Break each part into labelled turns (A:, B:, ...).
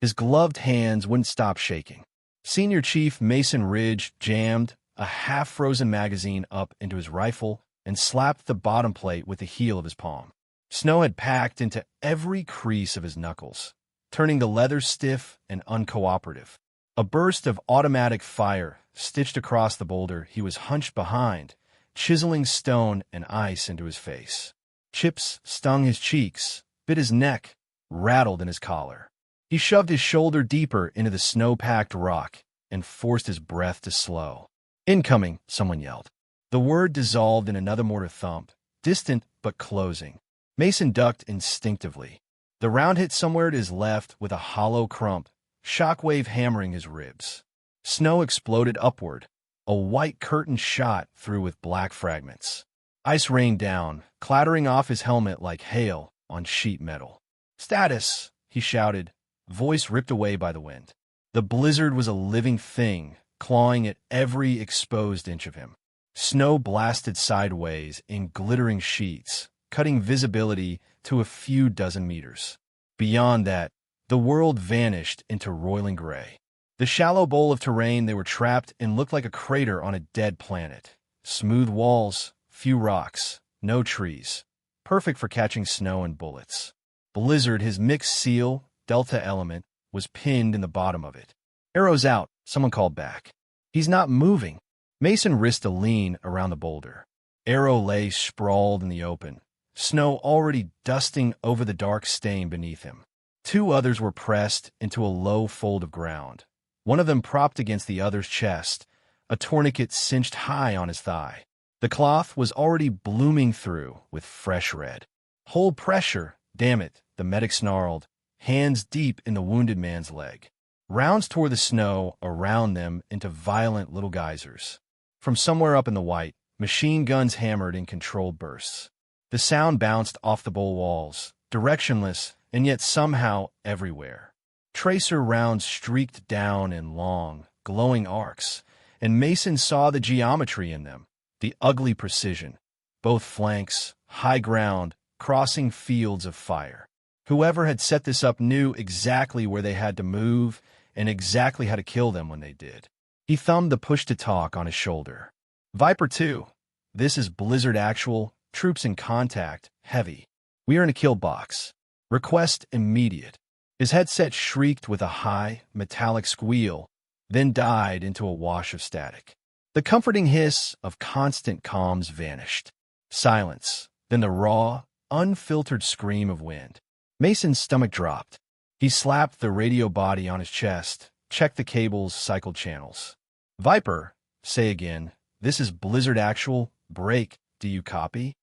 A: His gloved hands wouldn't stop shaking. Senior Chief Mason Ridge jammed a half-frozen magazine up into his rifle and slapped the bottom plate with the heel of his palm. Snow had packed into every crease of his knuckles, turning the leather stiff and uncooperative. A burst of automatic fire stitched across the boulder he was hunched behind, chiseling stone and ice into his face. Chips stung his cheeks, bit his neck, rattled in his collar. He shoved his shoulder deeper into the snow-packed rock and forced his breath to slow. "Incoming," someone yelled. The word dissolved in another mortar thump, distant but closing. Mason ducked instinctively. The round hit somewhere to his left with a hollow crump, shockwave hammering his ribs. Snow exploded upward, a white curtain shot through with black fragments. Ice rained down, clattering off his helmet like hail on sheet metal. "Status!" he shouted, voice ripped away by the wind. The blizzard was a living thing, clawing at every exposed inch of him. Snow blasted sideways in glittering sheets, cutting visibility to a few dozen meters. Beyond that, the world vanished into roiling gray. The shallow bowl of terrain they were trapped in looked like a crater on a dead planet. Smooth walls, few rocks, no trees. Perfect for catching snow and bullets. Blizzard, his mixed seal, Delta element, was pinned in the bottom of it. "Arrow's out," someone called back. "He's not moving." Mason risked a lean around the boulder. Arrow lay sprawled in the open, snow already dusting over the dark stain beneath him. Two others were pressed into a low fold of ground, one of them propped against the other's chest, a tourniquet cinched high on his thigh. The cloth was already blooming through with fresh red. "Hold pressure, damn it," the medic snarled, hands deep in the wounded man's leg. Rounds tore the snow around them into violent little geysers. From somewhere up in the white, machine guns hammered in controlled bursts. The sound bounced off the bowl walls, directionless and yet somehow everywhere. Tracer rounds streaked down in long, glowing arcs, and Mason saw the geometry in them, the ugly precision. Both flanks, high ground, crossing fields of fire. Whoever had set this up knew exactly where they had to move and exactly how to kill them when they did. He thumbed the push-to-talk on his shoulder. "Viper 2, this is Blizzard Actual, troops in contact, heavy. We are in a kill box. Request immediate." His headset shrieked with a high, metallic squeal, then died into a wash of static. The comforting hiss of constant comms vanished. Silence, then the raw, unfiltered scream of wind. Mason's stomach dropped. He slapped the radio body on his chest, checked the cables, cycled channels. "Viper, say again, this is Blizzard Actual, break, do you copy?"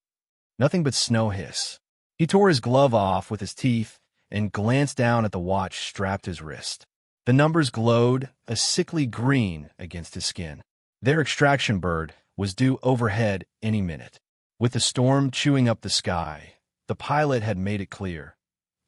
A: Nothing but snow hiss. He tore his glove off with his teeth and glanced down at the watch strapped to his wrist. The numbers glowed a sickly green against his skin. Their extraction bird was due overhead any minute. With the storm chewing up the sky, the pilot had made it clear.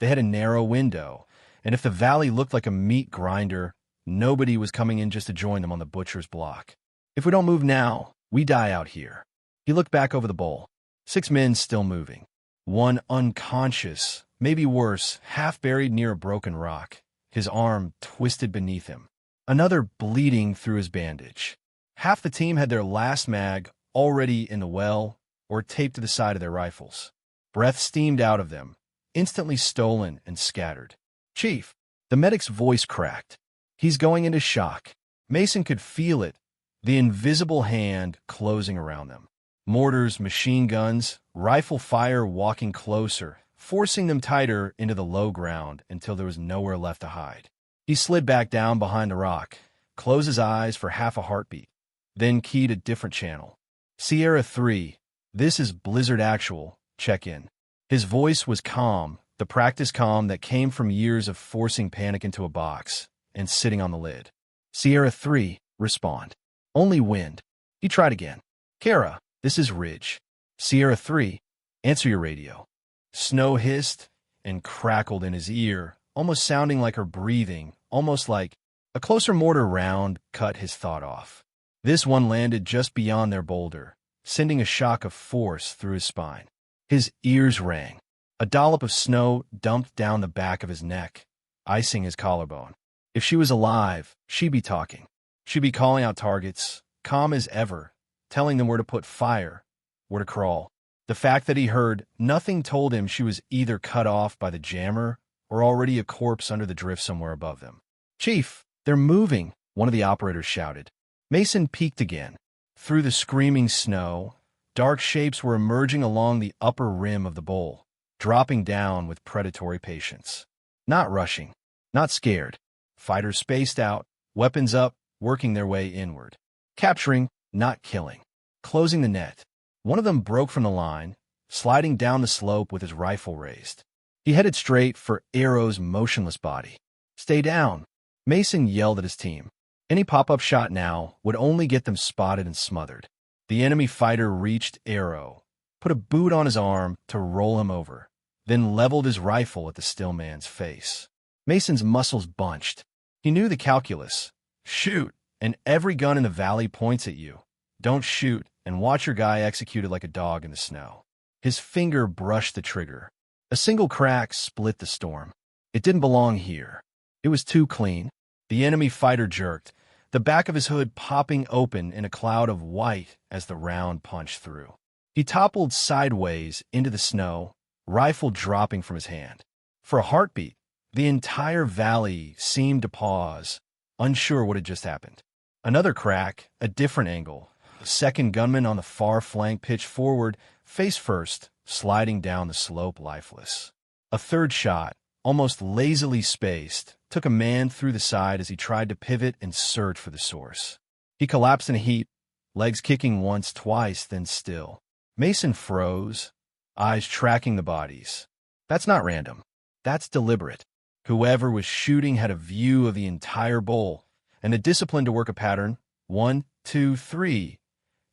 A: They had a narrow window, and if the valley looked like a meat grinder, nobody was coming in just to join them on the butcher's block. "If we don't move now, we die out here." He looked back over the bowl. 6 men still moving. One unconscious, maybe worse, half buried near a broken rock, his arm twisted beneath him. Another bleeding through his bandage. Half the team had their last mag already in the well or taped to the side of their rifles. Breath steamed out of them, instantly stolen and scattered. "Chief," the medic's voice cracked. "He's going into shock." Mason could feel it, the invisible hand closing around them. Mortars, machine guns, rifle fire walking closer, forcing them tighter into the low ground until there was nowhere left to hide. He slid back down behind the rock, closed his eyes for half a heartbeat, then keyed a different channel. "Sierra 3, this is Blizzard Actual, check in." His voice was calm, the practice calm that came from years of forcing panic into a box and sitting on the lid. "Sierra 3, respond. Only wind." He tried again. "Kara, this is Ridge. Sierra 3, answer your radio." Snow hissed and crackled in his ear, almost sounding like her breathing, almost like a closer mortar round cut his thought off. This one landed just beyond their boulder, sending a shock of force through his spine. His ears rang. A dollop of snow dumped down the back of his neck, icing his collarbone. If she was alive, she'd be talking. She'd be calling out targets, calm as ever, telling them where to put fire, where to crawl. The fact that he heard nothing told him she was either cut off by the jammer or already a corpse under the drift somewhere above them. "Chief, they're moving," one of the operators shouted. Mason peeked again. Through the screaming snow, dark shapes were emerging along the upper rim of the bowl, dropping down with predatory patience. Not rushing, not scared. Fighters spaced out, weapons up, working their way inward. Capturing, not killing. Closing the net. One of them broke from the line, sliding down the slope with his rifle raised. He headed straight for Arrow's motionless body. "Stay down," Mason yelled at his team. Any pop-up shot now would only get them spotted and smothered. The enemy fighter reached Arrow, put a boot on his arm to roll him over, then leveled his rifle at the still man's face. Mason's muscles bunched. He knew the calculus. Shoot, and every gun in the valley points at you. Don't shoot, and watch your guy executed like a dog in the snow. His finger brushed the trigger. A single crack split the storm. It didn't belong here. It was too clean. The enemy fighter jerked, the back of his hood popping open in a cloud of white as the round punched through. He toppled sideways into the snow, rifle dropping from his hand. For a heartbeat, the entire valley seemed to pause, unsure what had just happened. Another crack, a different angle. A second gunman on the far flank pitched forward, face first, sliding down the slope lifeless. A third shot, almost lazily spaced, took a man through the side as he tried to pivot and search for the source. He collapsed in a heap, legs kicking once, twice, then still. Mason froze, eyes tracking the bodies. That's not random. That's deliberate. Whoever was shooting had a view of the entire bowl, and the discipline to work a pattern. 1, 2, 3.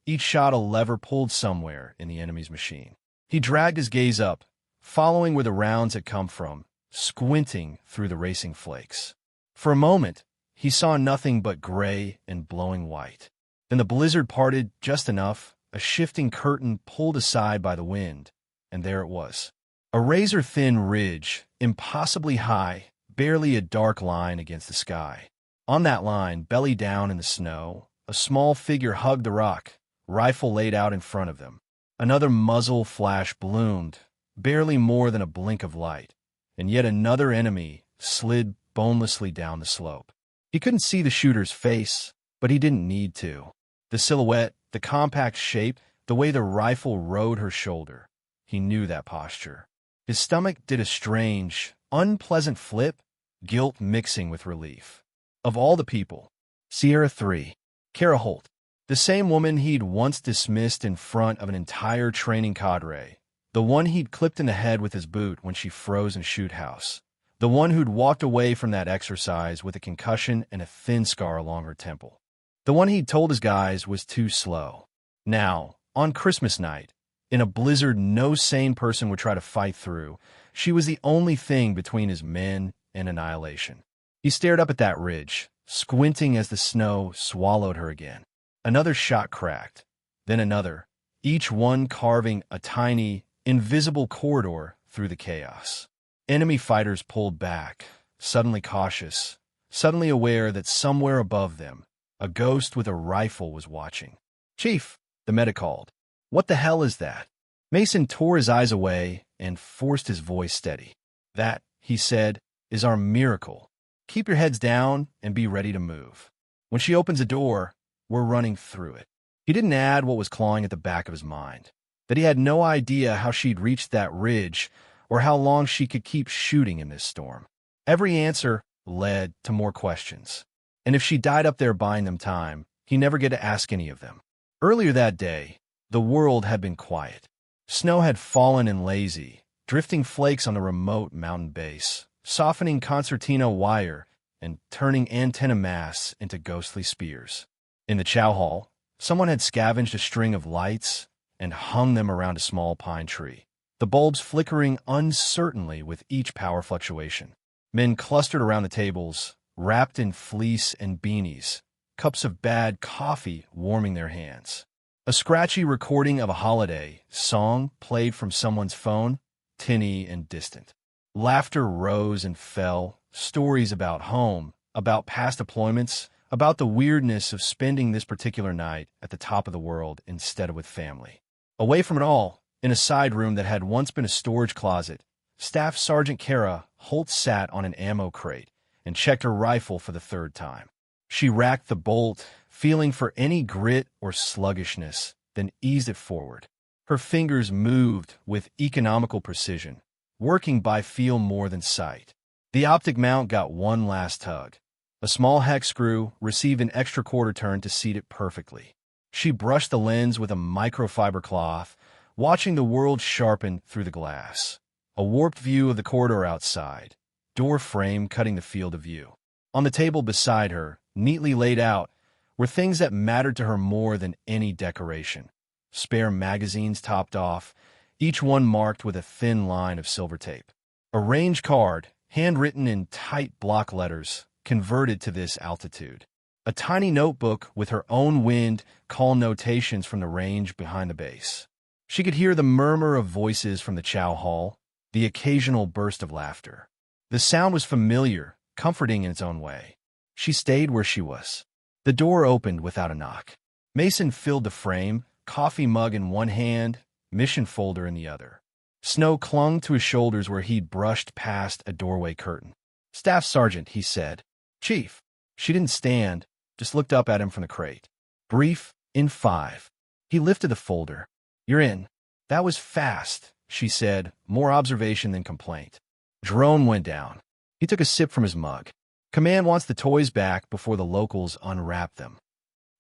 A: Each shot a lever pulled somewhere in the enemy's machine. He dragged his gaze up, following where the rounds had come from, squinting through the racing flakes. For a moment, he saw nothing but gray and blowing white. Then the blizzard parted just enough, a shifting curtain pulled aside by the wind, and there it was. A razor-thin ridge, impossibly high, barely a dark line against the sky. On that line, belly down in the snow, a small figure hugged the rock, rifle laid out in front of them. Another muzzle flash bloomed, barely more than a blink of light, and yet another enemy slid bonelessly down the slope. He couldn't see the shooter's face, but he didn't need to. The silhouette, the compact shape, the way the rifle rode her shoulder. He knew that posture. His stomach did a strange, unpleasant flip, guilt mixing with relief. Of all the people, Sierra 3, Kara Holt, the same woman he'd once dismissed in front of an entire training cadre, the one he'd clipped in the head with his boot when she froze in shoot house, the one who'd walked away from that exercise with a concussion and a thin scar along her temple, the one he'd told his guys was too slow. Now, on Christmas night, in a blizzard no sane person would try to fight through, she was the only thing between his men and annihilation. He stared up at that ridge, squinting as the snow swallowed her again. Another shot cracked, then another, each one carving a tiny, invisible corridor through the chaos. Enemy fighters pulled back, suddenly cautious, suddenly aware that somewhere above them, a ghost with a rifle was watching. "Chief," the medic called. "What the hell is that?" Mason tore his eyes away and forced his voice steady. "That," he said, "is our miracle. Keep your heads down and be ready to move. When she opens a door, we're running through it." He didn't add what was clawing at the back of his mind, that he had no idea how she'd reached that ridge or how long she could keep shooting in this storm. Every answer led to more questions, and if she died up there buying them time, he never get to ask any of them. Earlier that day, the world had been quiet. Snow had fallen and lazy, drifting flakes on the remote mountain base, softening concertina wire and turning antenna masts into ghostly spears. In the chow hall, someone had scavenged a string of lights and hung them around a small pine tree, the bulbs flickering uncertainly with each power fluctuation. Men clustered around the tables, wrapped in fleece and beanies, cups of bad coffee warming their hands. A scratchy recording of a holiday song played from someone's phone, tinny and distant. Laughter rose and fell, Stories about home, about past deployments, about the weirdness of spending this particular night at the top of the world instead of with family. Away from it all, in a side room that had once been a storage closet, Staff Sergeant Kara Holt sat on an ammo crate and checked her rifle for the third time. She racked the bolt, feeling for any grit or sluggishness, then eased it forward. Her fingers moved with economical precision, working by feel more than sight. The optic mount got one last tug. A small hex screw received an extra quarter turn to seat it perfectly. She brushed the lens with a microfiber cloth, watching the world sharpen through the glass. A warped view of the corridor outside, door frame cutting the field of view. On the table beside her, neatly laid out, were things that mattered to her more than any decoration. Spare magazines topped off, each one marked with a thin line of silver tape. A range card, handwritten in tight block letters, converted to this altitude. A tiny notebook with her own wind call notations from the range behind the base. She could hear the murmur of voices from the chow hall, the occasional burst of laughter. The sound was familiar, comforting in its own way. She stayed where she was. The door opened without a knock. Mason filled the frame, coffee mug in one hand, mission folder in the other. Snow clung to his shoulders where he'd brushed past a doorway curtain. "Staff Sergeant," he said. "Chief." She didn't stand, just looked up at him from the crate. "Brief, in 5. He lifted the folder. "You're in." "That was fast," she said, more observation than complaint. Drone went down. He took a sip from his mug. "Command wants the toys back before the locals unwrap them."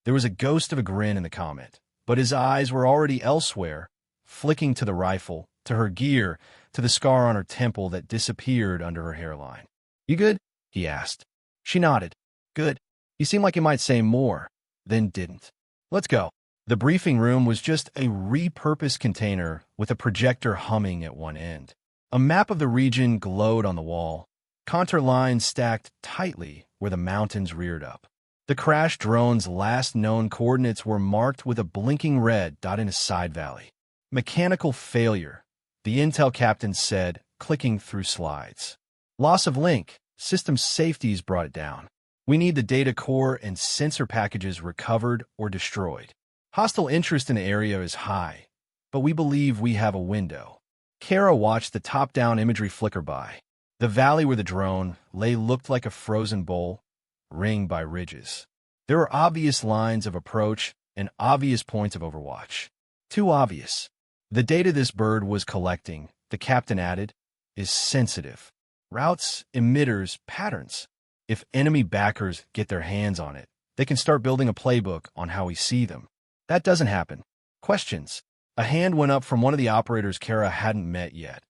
A: There was a ghost of a grin in the comment, but his eyes were already elsewhere, flicking to the rifle, to her gear, to the scar on her temple that disappeared under her hairline. "You good?" he asked. She nodded. "Good." He seemed like he might say more, then didn't. "Let's go." The briefing room was just a repurposed container with a projector humming at one end. A map of the region glowed on the wall, contour lines stacked tightly where the mountains reared up. The crashed drone's last known coordinates were marked with a blinking red dot in a side valley. "Mechanical failure," the intel captain said, clicking through slides. "Loss of link. System safeties brought it down. We need the data core and sensor packages recovered or destroyed. Hostile interest in the area is high, but we believe we have a window." Kara watched the top-down imagery flicker by. The valley where the drone lay looked like a frozen bowl, ringed by ridges. There were obvious lines of approach and obvious points of overwatch. Too obvious. The data this bird was collecting, the captain added, is sensitive. Routes, emitters, patterns. If enemy backers get their hands on it, they can start building a playbook on how we see them. That doesn't happen. Questions. A hand went up from one of the operators Kara hadn't met yet.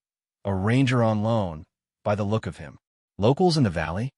A: A ranger on loan, by the look of him. "Locals in the valley?"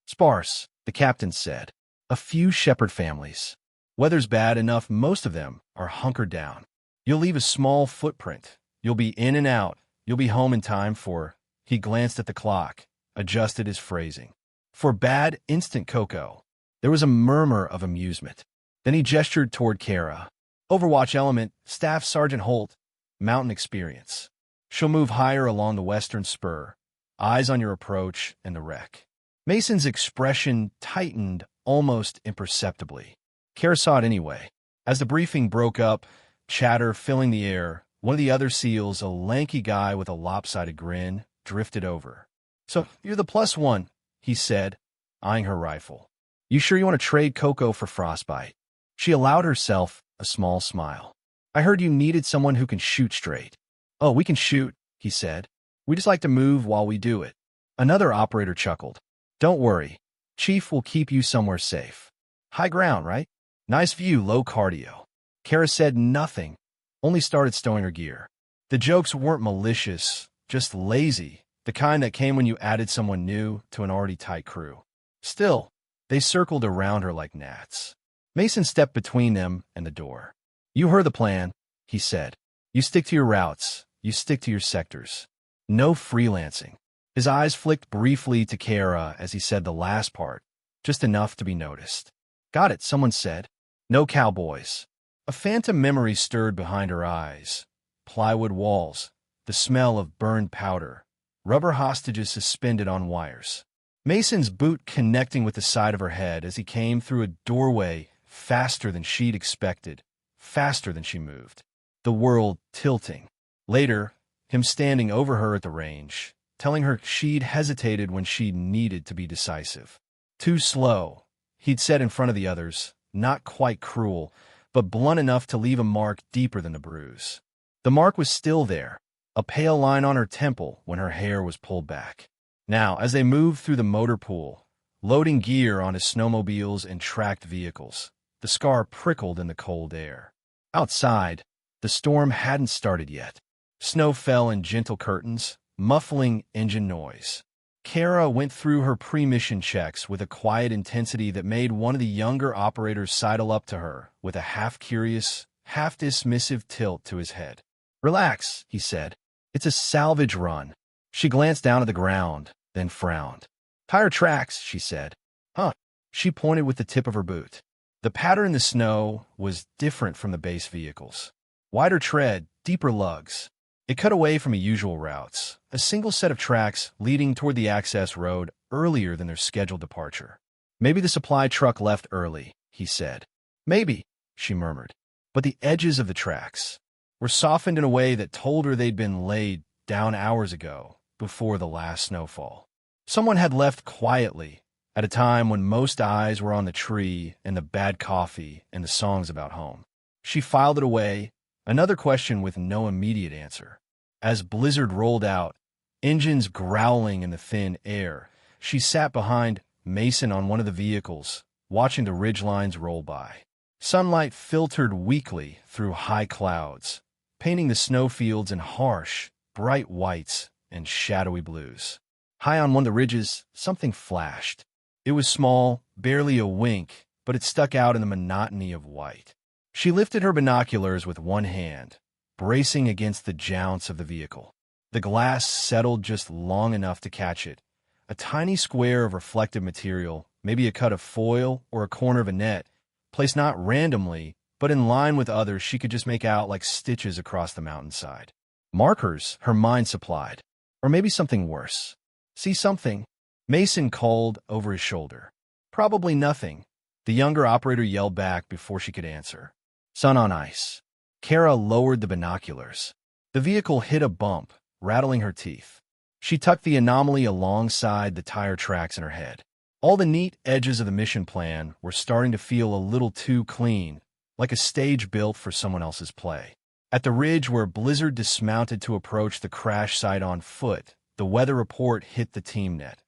A: "Sparse," the captain said. "A few shepherd families. Weather's bad enough most of them are hunkered down. You'll leave a small footprint. You'll be in and out. You'll be home in time for—" He glanced at the clock, adjusted his phrasing. "For bad instant cocoa." There was a murmur of amusement. Then he gestured toward Kara. "Overwatch element, Staff Sergeant Holt, mountain experience. She'll move higher along the western spur, eyes on your approach and the wreck." Mason's expression tightened almost imperceptibly. Kara saw it anyway. As the briefing broke up, chatter filling the air, one of the other SEALs, a lanky guy with a lopsided grin, drifted over. "So, you're the +1, he said, eyeing her rifle. "You sure you want to trade Coco for frostbite?" She allowed herself a small smile. "I heard you needed someone who can shoot straight." "Oh, we can shoot," he said. "We just like to move while we do it." Another operator chuckled. "Don't worry. Chief will keep you somewhere safe. High ground, right? Nice view, low cardio." Kara said nothing, only started stowing her gear. The jokes weren't malicious, just lazy, the kind that came when you added someone new to an already tight crew. Still, they circled around her like gnats. Mason stepped between them and the door. "You heard the plan," he said. "You stick to your routes. You stick to your sectors. No freelancing." His eyes flicked briefly to Kara as he said the last part, just enough to be noticed. "Got it," someone said. "No cowboys." A phantom memory stirred behind her eyes. Plywood walls, the smell of burned powder, rubber hostages suspended on wires. Mason's boot connecting with the side of her head as he came through a doorway faster than she'd expected, faster than she moved. The world tilting. Later, him standing over her at the range, telling her she'd hesitated when she needed to be decisive. Too slow, he'd said in front of the others, not quite cruel, but blunt enough to leave a mark deeper than the bruise. The mark was still there, a pale line on her temple when her hair was pulled back. Now, as they moved through the motor pool, loading gear onto snowmobiles and tracked vehicles, the scar prickled in the cold air. Outside, the storm hadn't started yet. Snow fell in gentle curtains, muffling engine noise. Kara went through her pre-mission checks with a quiet intensity that made one of the younger operators sidle up to her with a half-curious, half-dismissive tilt to his head. "Relax," he said. "It's a salvage run." She glanced down at the ground, then frowned. "Tire tracks," she said. "Huh." She pointed with the tip of her boot. The pattern in the snow was different from the base vehicles. Wider tread, deeper lugs. It cut away from the usual routes, a single set of tracks leading toward the access road earlier than their scheduled departure. "Maybe the supply truck left early," he said. "Maybe," she murmured. But the edges of the tracks were softened in a way that told her they'd been laid down hours ago, before the last snowfall. Someone had left quietly, at a time when most eyes were on the tree and the bad coffee and the songs about home. She filed it away, another question with no immediate answer. As blizzard rolled out, engines growling in the thin air, she sat behind Mason on one of the vehicles, watching the ridgelines roll by. Sunlight filtered weakly through high clouds, painting the snowfields in harsh, bright whites and shadowy blues. High on one of the ridges, something flashed. It was small, barely a wink, but it stuck out in the monotony of white. She lifted her binoculars with one hand, bracing against the jounce of the vehicle. The glass settled just long enough to catch it, a tiny square of reflective material, maybe a cut of foil or a corner of a net, placed not randomly, but in line with others she could just make out like stitches across the mountainside. Markers, her mind supplied. Or maybe something worse. "See something?" Mason called over his shoulder. "Probably nothing," the younger operator yelled back before she could answer. "Sun on ice." Kara lowered the binoculars. The vehicle hit a bump, rattling her teeth. She tucked the anomaly alongside the tire tracks in her head. All the neat edges of the mission plan were starting to feel a little too clean, like a stage built for someone else's play. At the ridge where Blizzard dismounted to approach the crash site on foot, the weather report hit the team net.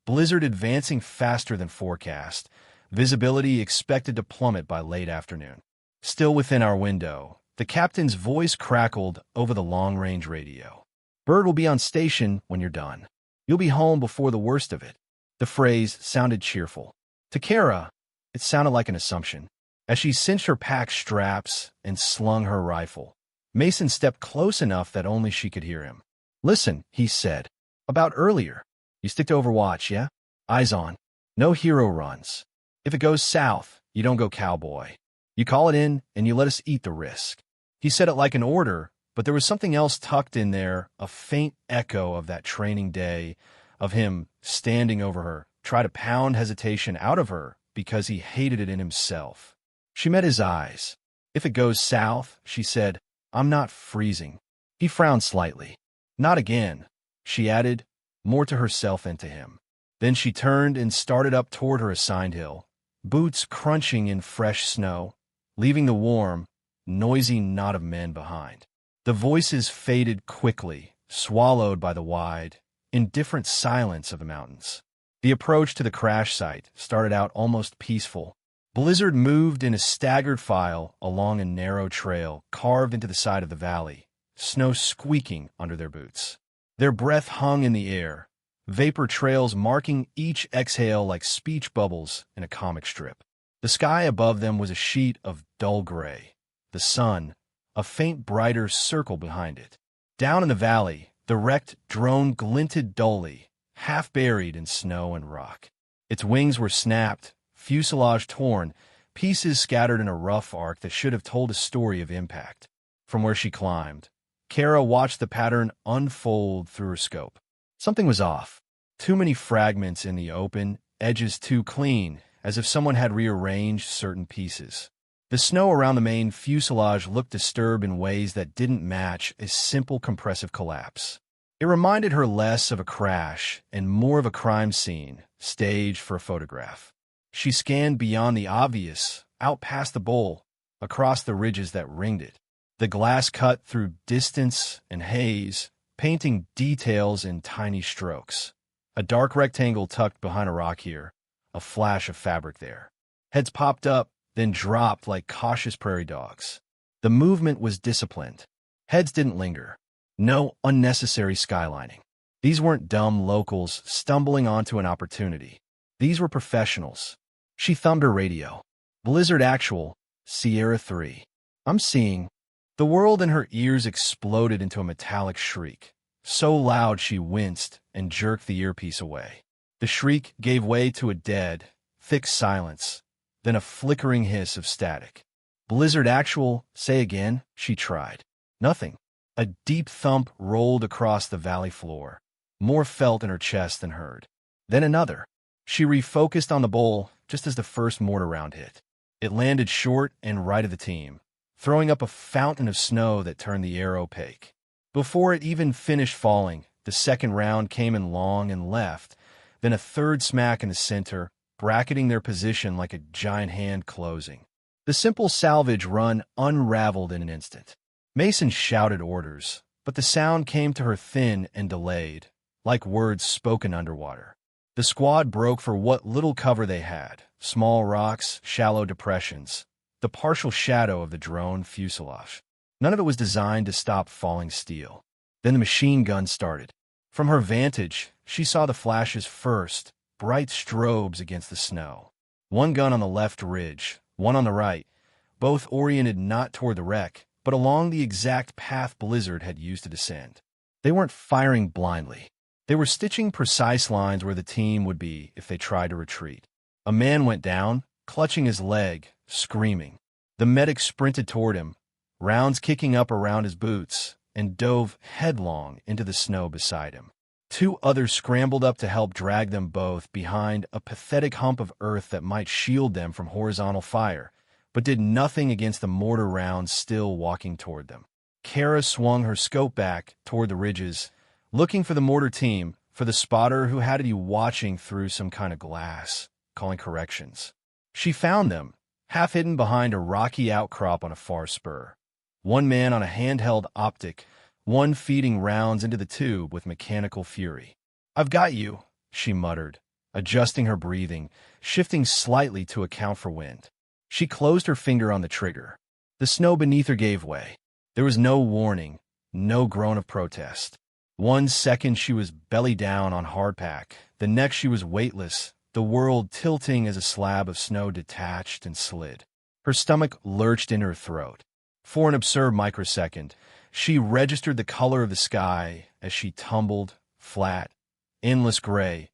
A: Blizzard advancing faster than forecast, visibility expected to plummet by late afternoon. Still within our window, the captain's voice crackled over the long-range radio. "Bird will be on station when you're done. You'll be home before the worst of it." The phrase sounded cheerful. To Kara, it sounded like an assumption. As she cinched her pack straps and slung her rifle, Mason stepped close enough that only she could hear him. "Listen," he said. "About earlier. You stick to overwatch, yeah? Eyes on. No hero runs. If it goes south, you don't go cowboy. You call it in, and you let us eat the risk." He said it like an order, but there was something else tucked in there, a faint echo of that training day, of him standing over her, try to pound hesitation out of her because he hated it in himself. She met his eyes. "If it goes south," she said, "I'm not freezing." He frowned slightly. "Not again," she added, more to herself than to him. Then she turned and started up toward her assigned hill, boots crunching in fresh snow, leaving the warm, noisy knot of men behind. The voices faded quickly, swallowed by the wide, indifferent silence of the mountains. The approach to the crash site started out almost peaceful. Blizzard moved in a staggered file along a narrow trail carved into the side of the valley, snow squeaking under their boots. Their breath hung in the air, vapor trails marking each exhale like speech bubbles in a comic strip. The sky above them was a sheet of dull gray, the sun, a faint brighter circle behind it. Down in the valley, the wrecked drone glinted dully, half buried in snow and rock. Its wings were snapped, fuselage torn, pieces scattered in a rough arc that should have told a story of impact. From where she climbed, Kara watched the pattern unfold through her scope. Something was off. Too many fragments in the open, edges too clean, as if someone had rearranged certain pieces. The snow around the main fuselage looked disturbed in ways that didn't match a simple compressive collapse. It reminded her less of a crash and more of a crime scene, staged for a photograph. She scanned beyond the obvious, out past the bowl, across the ridges that ringed it. The glass cut through distance and haze, painting details in tiny strokes. A dark rectangle tucked behind a rock here, a flash of fabric there. Heads popped up, then dropped like cautious prairie dogs. The movement was disciplined. Heads didn't linger. No unnecessary skylining. These weren't dumb locals stumbling onto an opportunity. These were professionals. She thumbed her radio. Blizzard Actual, Sierra 3. I'm seeing. The world in her ears exploded into a metallic shriek, so loud she winced and jerked the earpiece away. The shriek gave way to a dead, thick silence, then a flickering hiss of static. Blizzard Actual, say again, she tried. Nothing. A deep thump rolled across the valley floor, more felt in her chest than heard. Then another. She refocused on the bowl just as the first mortar round hit. It landed short and right of the team, throwing up a fountain of snow that turned the air opaque. Before it even finished falling, the second round came in long and left, then a third smack in the center, bracketing their position like a giant hand closing. The simple salvage run unraveled in an instant. Mason shouted orders, but the sound came to her thin and delayed, like words spoken underwater. The squad broke for what little cover they had, small rocks, shallow depressions, the partial shadow of the drone fuselage. None of it was designed to stop falling steel. Then the machine gun started. From her vantage, she saw the flashes first, bright strobes against the snow. One gun on the left ridge, one on the right, both oriented not toward the wreck, but along the exact path Blizzard had used to descend. They weren't firing blindly. They were stitching precise lines where the team would be if they tried to retreat. A man went down, clutching his leg, screaming. The medic sprinted toward him, rounds kicking up around his boots, and dove headlong into the snow beside him. Two others scrambled up to help drag them both behind a pathetic hump of earth that might shield them from horizontal fire, but did nothing against the mortar rounds still walking toward them. Kara swung her scope back toward the ridges, looking for the mortar team, for the spotter who had to be watching through some kind of glass, calling corrections. She found them, half hidden behind a rocky outcrop on a far spur. One man on a handheld optic, one feeding rounds into the tube with mechanical fury. "I've got you," she muttered, adjusting her breathing, shifting slightly to account for wind. She closed her finger on the trigger. The snow beneath her gave way. There was no warning, no groan of protest. 1 second she was belly down on hardpack, the next she was weightless, the world tilting as a slab of snow detached and slid. Her stomach lurched in her throat. For an absurd microsecond, she registered the color of the sky as she tumbled, flat, endless gray,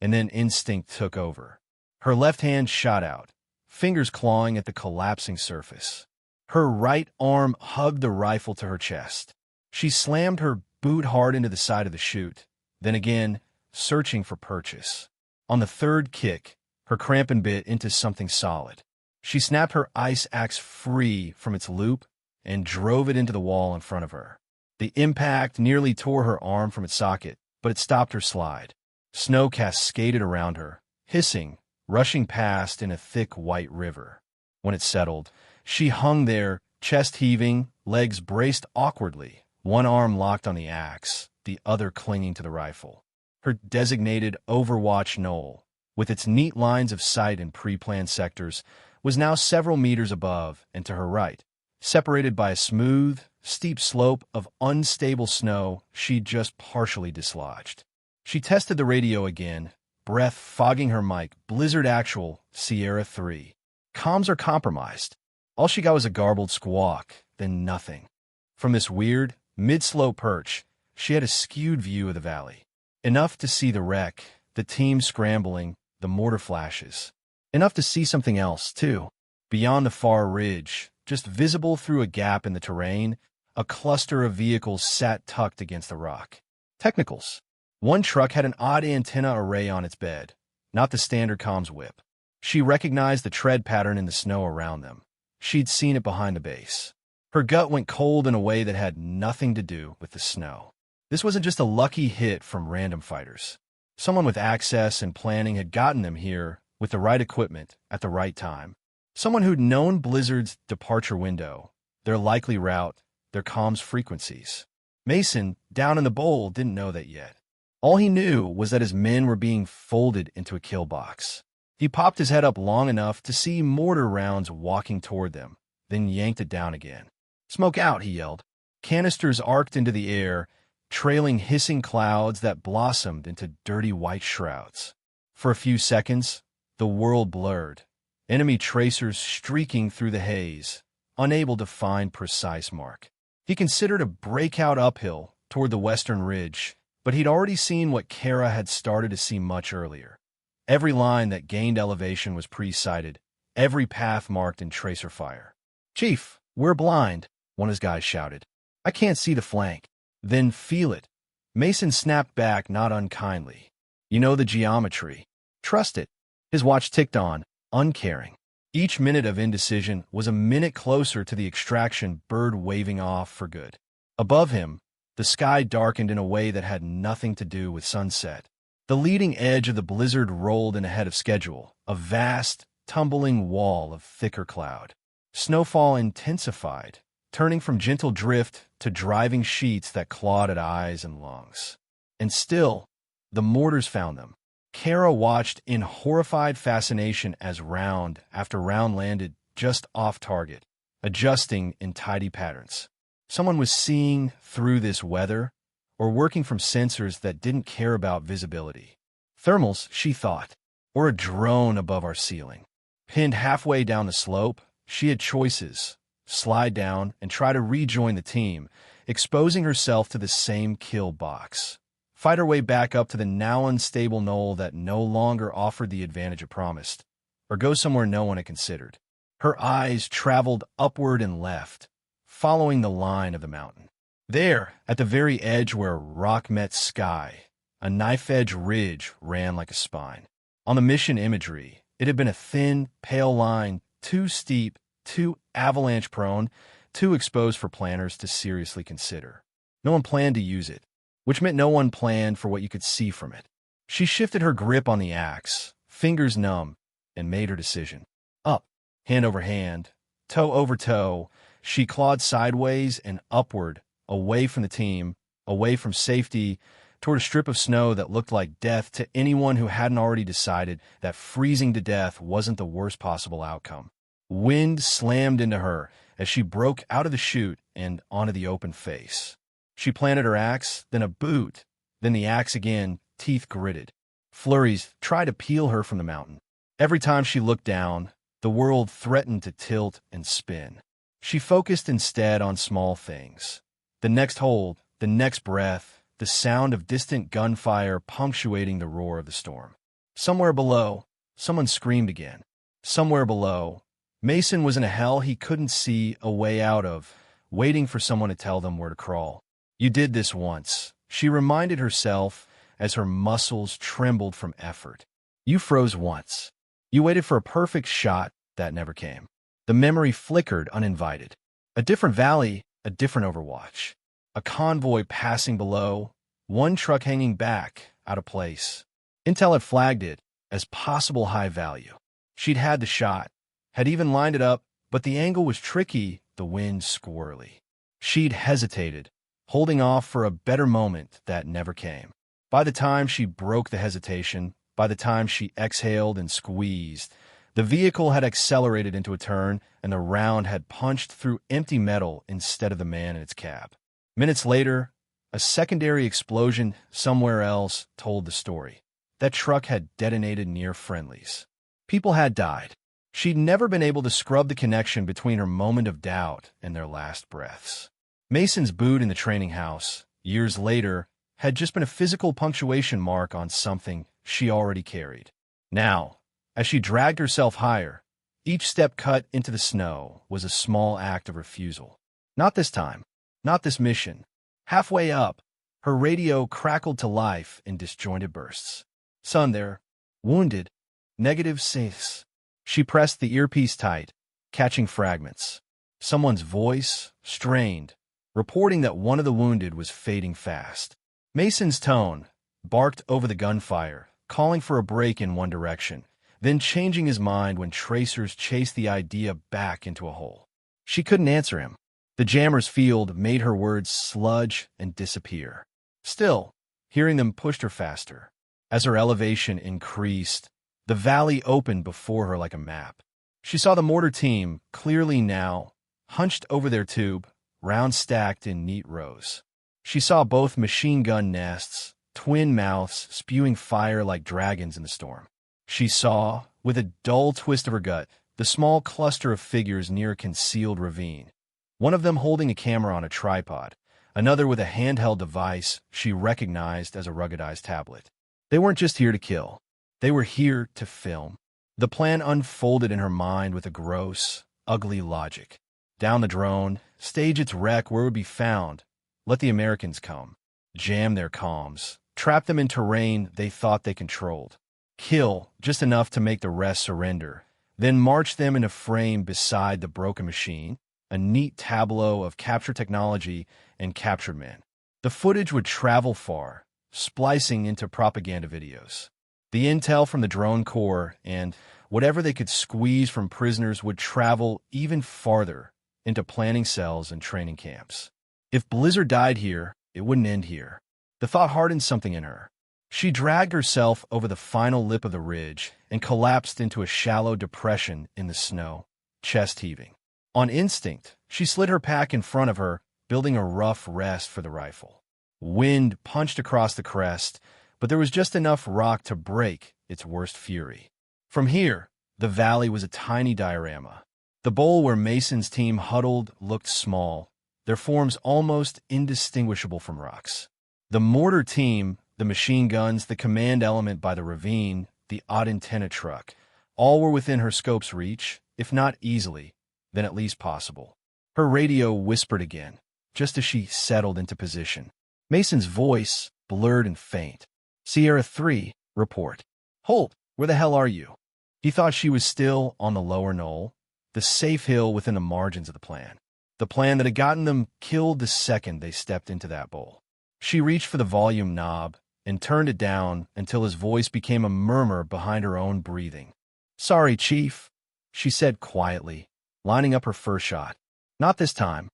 A: and then instinct took over. Her left hand shot out, fingers clawing at the collapsing surface. Her right arm hugged the rifle to her chest. She slammed her boot hard into the side of the chute, then again, searching for purchase. On the third kick, her crampon bit into something solid. She snapped her ice axe free from its loop and drove it into the wall in front of her. The impact nearly tore her arm from its socket, but it stopped her slide. Snow cascaded around her, hissing, rushing past in a thick white river. When it settled, she hung there, chest heaving, legs braced awkwardly, one arm locked on the axe, the other clinging to the rifle. Her designated overwatch knoll, with its neat lines of sight and pre-planned sectors, was now several meters above and to her right, separated by a smooth, steep slope of unstable snow she'd just partially dislodged. She tested the radio again, breath fogging her mic. "Blizzard Actual, Sierra 3. Comms are compromised." All she got was a garbled squawk, then nothing. From this weird, mid-slope perch, she had a skewed view of the valley. Enough to see the wreck, the team scrambling, the mortar flashes. Enough to see something else, too. Beyond the far ridge, just visible through a gap in the terrain, a cluster of vehicles sat tucked against the rock. Technicals. One truck had an odd antenna array on its bed, not the standard comms whip. She recognized the tread pattern in the snow around them. She'd seen it behind the base. Her gut went cold in a way that had nothing to do with the snow. This wasn't just a lucky hit from random fighters. Someone with access and planning had gotten them here with the right equipment at the right time. Someone who'd known Blizzard's departure window, their likely route, their comms frequencies. Mason, down in the bowl, didn't know that yet. All he knew was that his men were being folded into a kill box. He popped his head up long enough to see mortar rounds walking toward them, then yanked it down again. "Smoke out," he yelled. Canisters arced into the air, trailing hissing clouds that blossomed into dirty white shrouds. For a few seconds, the world blurred, enemy tracers streaking through the haze, unable to find precise mark. He considered a breakout uphill toward the western ridge, but he'd already seen what Kara had started to see much earlier. Every line that gained elevation was pre-sighted, every path marked in tracer fire. "Chief, we're blind," one of his guys shouted. "I can't see the flank." "Then feel it." Mason snapped back, not unkindly. "You know the geometry. Trust it." His watch ticked on, uncaring. Each minute of indecision was a minute closer to the extraction bird waving off for good. Above him, the sky darkened in a way that had nothing to do with sunset. The leading edge of the blizzard rolled in ahead of schedule, a vast, tumbling wall of thicker cloud. Snowfall intensified, turning from gentle drift to driving sheets that clawed at eyes and lungs. And still, the mortars found them. Kara watched in horrified fascination as round after round landed just off target, adjusting in tidy patterns. Someone was seeing through this weather, or working from sensors that didn't care about visibility. Thermals, she thought, or a drone above our ceiling. Pinned halfway down the slope, she had choices: slide down and try to rejoin the team, exposing herself to the same kill box. Fight her way back up to the now unstable knoll that no longer offered the advantage it promised, or go somewhere no one had considered. Her eyes traveled upward and left, following the line of the mountain. There, at the very edge where rock met sky, a knife-edge ridge ran like a spine. On the mission imagery, it had been a thin, pale line, too steep, too avalanche-prone, too exposed for planners to seriously consider. No one planned to use it, which meant no one planned for what you could see from it. She shifted her grip on the axe, fingers numb, and made her decision. Up, hand over hand, toe over toe, she clawed sideways and upward, away from the team, away from safety, toward a strip of snow that looked like death to anyone who hadn't already decided that freezing to death wasn't the worst possible outcome. Wind slammed into her as she broke out of the chute and onto the open face. She planted her axe, then a boot, then the axe again, teeth gritted. Flurries tried to peel her from the mountain. Every time she looked down, the world threatened to tilt and spin. She focused instead on small things. The next hold, the next breath, the sound of distant gunfire punctuating the roar of the storm. Somewhere below, someone screamed again. Somewhere below, Mason was in a hell he couldn't see a way out of, waiting for someone to tell them where to crawl. "You did this once," she reminded herself as her muscles trembled from effort. "You froze once. You waited for a perfect shot that never came." The memory flickered uninvited. A different valley, a different overwatch. A convoy passing below, one truck hanging back, out of place. Intel had flagged it as possible high value. She'd had the shot, had even lined it up, but the angle was tricky, the wind squirrely. She'd hesitated, holding off for a better moment that never came. By the time she broke the hesitation, by the time she exhaled and squeezed, the vehicle had accelerated into a turn, and the round had punched through empty metal instead of the man in its cab. Minutes later, a secondary explosion somewhere else told the story. That truck had detonated near friendlies. People had died. She'd never been able to scrub the connection between her moment of doubt and their last breaths. Mason's boot in the training house, years later, had just been a physical punctuation mark on something she already carried. Now, as she dragged herself higher, each step cut into the snow was a small act of refusal. Not this time. Not this mission. Halfway up, Her radio crackled to life in disjointed bursts. "Son there. Wounded. -6." She pressed the earpiece tight, catching fragments. Someone's voice, strained, reporting that one of the wounded was fading fast. Mason's tone barked over the gunfire, calling for a break in one direction, then changing his mind when tracers chased the idea back into a hole. She couldn't answer him. The jammer's field made her words sludge and disappear. Still, hearing them pushed her faster. As her elevation increased, the valley opened before her like a map. She saw the mortar team clearly now, hunched over their tube, round stacked in neat rows. She saw both machine gun nests, twin mouths spewing fire like dragons in the storm. She saw, with a dull twist of her gut, the small cluster of figures near a concealed ravine. One of them holding a camera on a tripod, another with a handheld device she recognized as a ruggedized tablet. They weren't just here to kill. They were here to film. The plan unfolded in her mind with a gross, ugly logic. Down the drone, stage its wreck where it would be found, let the Americans come, jam their comms, trap them in terrain they thought they controlled, kill just enough to make the rest surrender, then march them in a frame beside the broken machine, a neat tableau of captured technology and captured men. The footage would travel far, splicing into propaganda videos. The intel from the drone corps and whatever they could squeeze from prisoners would travel even farther into planning cells and training camps. If Blizzard died here, it wouldn't end here. The thought hardened something in her. She dragged herself over the final lip of the ridge and collapsed into a shallow depression in the snow, chest heaving. On instinct, she slid her pack in front of her, building a rough rest for the rifle. Wind punched across the crest, but there was just enough rock to break its worst fury. From here, the valley was a tiny diorama. The bowl where Mason's team huddled looked small, their forms almost indistinguishable from rocks. The mortar team, the machine guns, the command element by the ravine, the odd antenna truck, all were within her scope's reach, if not easily, then at least possible. Her radio whispered again, just as she settled into position. Mason's voice, blurred and faint. "Sierra 3, report. Holt, where the hell are you?" He thought she was still on the lower knoll, the safe hill within the margins of the plan. The plan that had gotten them killed the second they stepped into that bowl. She reached for the volume knob and turned it down until his voice became a murmur behind her own breathing. "Sorry, Chief," she said quietly, lining up her first shot. "Not this time."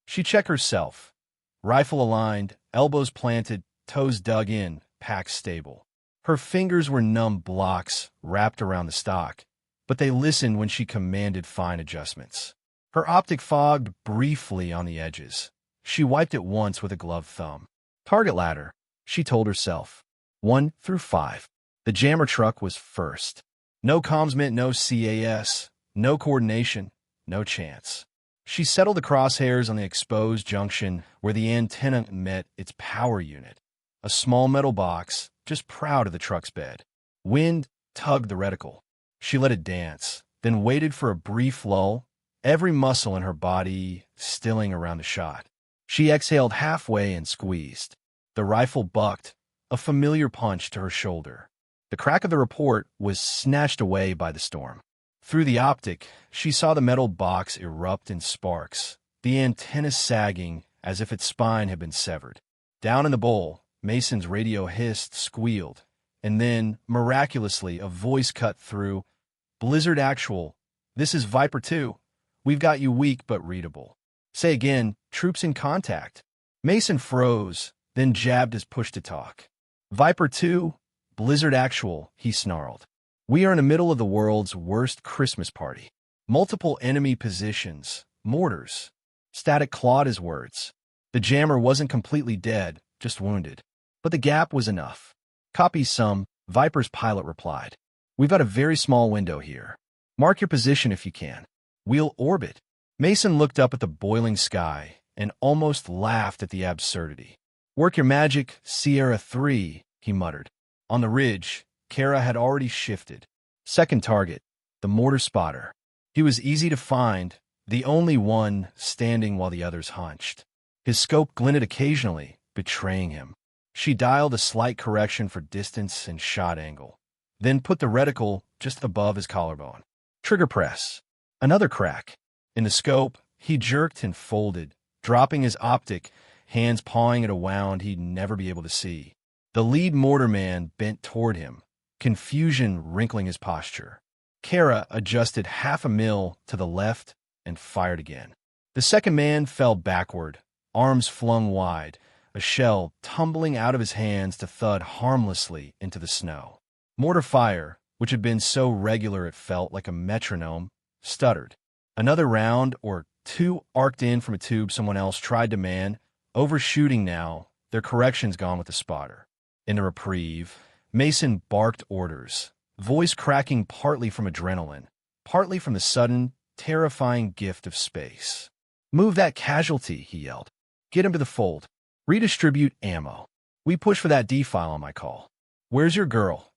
A: She checked herself. Rifle aligned, elbows planted, toes dug in, pack stable. Her fingers were numb blocks wrapped around the stock, but they listened when she commanded fine adjustments. Her optic fogged briefly on the edges. She wiped it once with a gloved thumb. Target ladder, she told herself. 1 through 5. The jammer truck was first. No comms meant no CAS, no coordination, no chance. She settled the crosshairs on the exposed junction where the antenna met its power unit. A small metal box, just proud of the truck's bed. Wind tugged the reticle. She let it dance, then waited for a brief lull, every muscle in her body stilling around the shot. She exhaled halfway and squeezed. The rifle bucked, a familiar punch to her shoulder. The crack of the report was snatched away by the storm. Through the optic, she saw the metal box erupt in sparks, the antenna sagging as if its spine had been severed. Down in the bowl, Mason's radio hissed, squealed, and then, miraculously, a voice cut through. "Blizzard Actual, this is Viper 2. We've got you weak but readable. Say again, troops in contact." Mason froze, then jabbed his push to talk. "Viper 2, Blizzard Actual," he snarled. "We are in the middle of the world's worst Christmas party. Multiple enemy positions, mortars." Static clawed his words. The jammer wasn't completely dead, just wounded. But the gap was enough. "Copy some," Viper's pilot replied. "We've got a very small window here. Mark your position if you can. We'll orbit." Mason looked up at the boiling sky and almost laughed at the absurdity. "Work your magic, Sierra 3, he muttered. On the ridge, Kara had already shifted. Second target, the mortar spotter. He was easy to find, the only one standing while the others hunched. His scope glinted occasionally, betraying him. She dialed a slight correction for distance and shot angle, then put the reticle just above his collarbone. Trigger press. Another crack. In the scope, he jerked and folded, dropping his optic, hands pawing at a wound he'd never be able to see. The lead mortar man bent toward him, confusion wrinkling his posture. Kara adjusted half a mil to the left and fired again. The second man fell backward, arms flung wide, a shell tumbling out of his hands to thud harmlessly into the snow. Mortar fire, which had been so regular it felt like a metronome, stuttered. Another round or two arced in from a tube someone else tried to man, overshooting now, their corrections gone with the spotter. In the reprieve, Mason barked orders, voice cracking partly from adrenaline, partly from the sudden, terrifying gift of space. "Move that casualty," he yelled. "Get him to the fold. Redistribute ammo. We push for that D-file on my call." "Where's your girl?"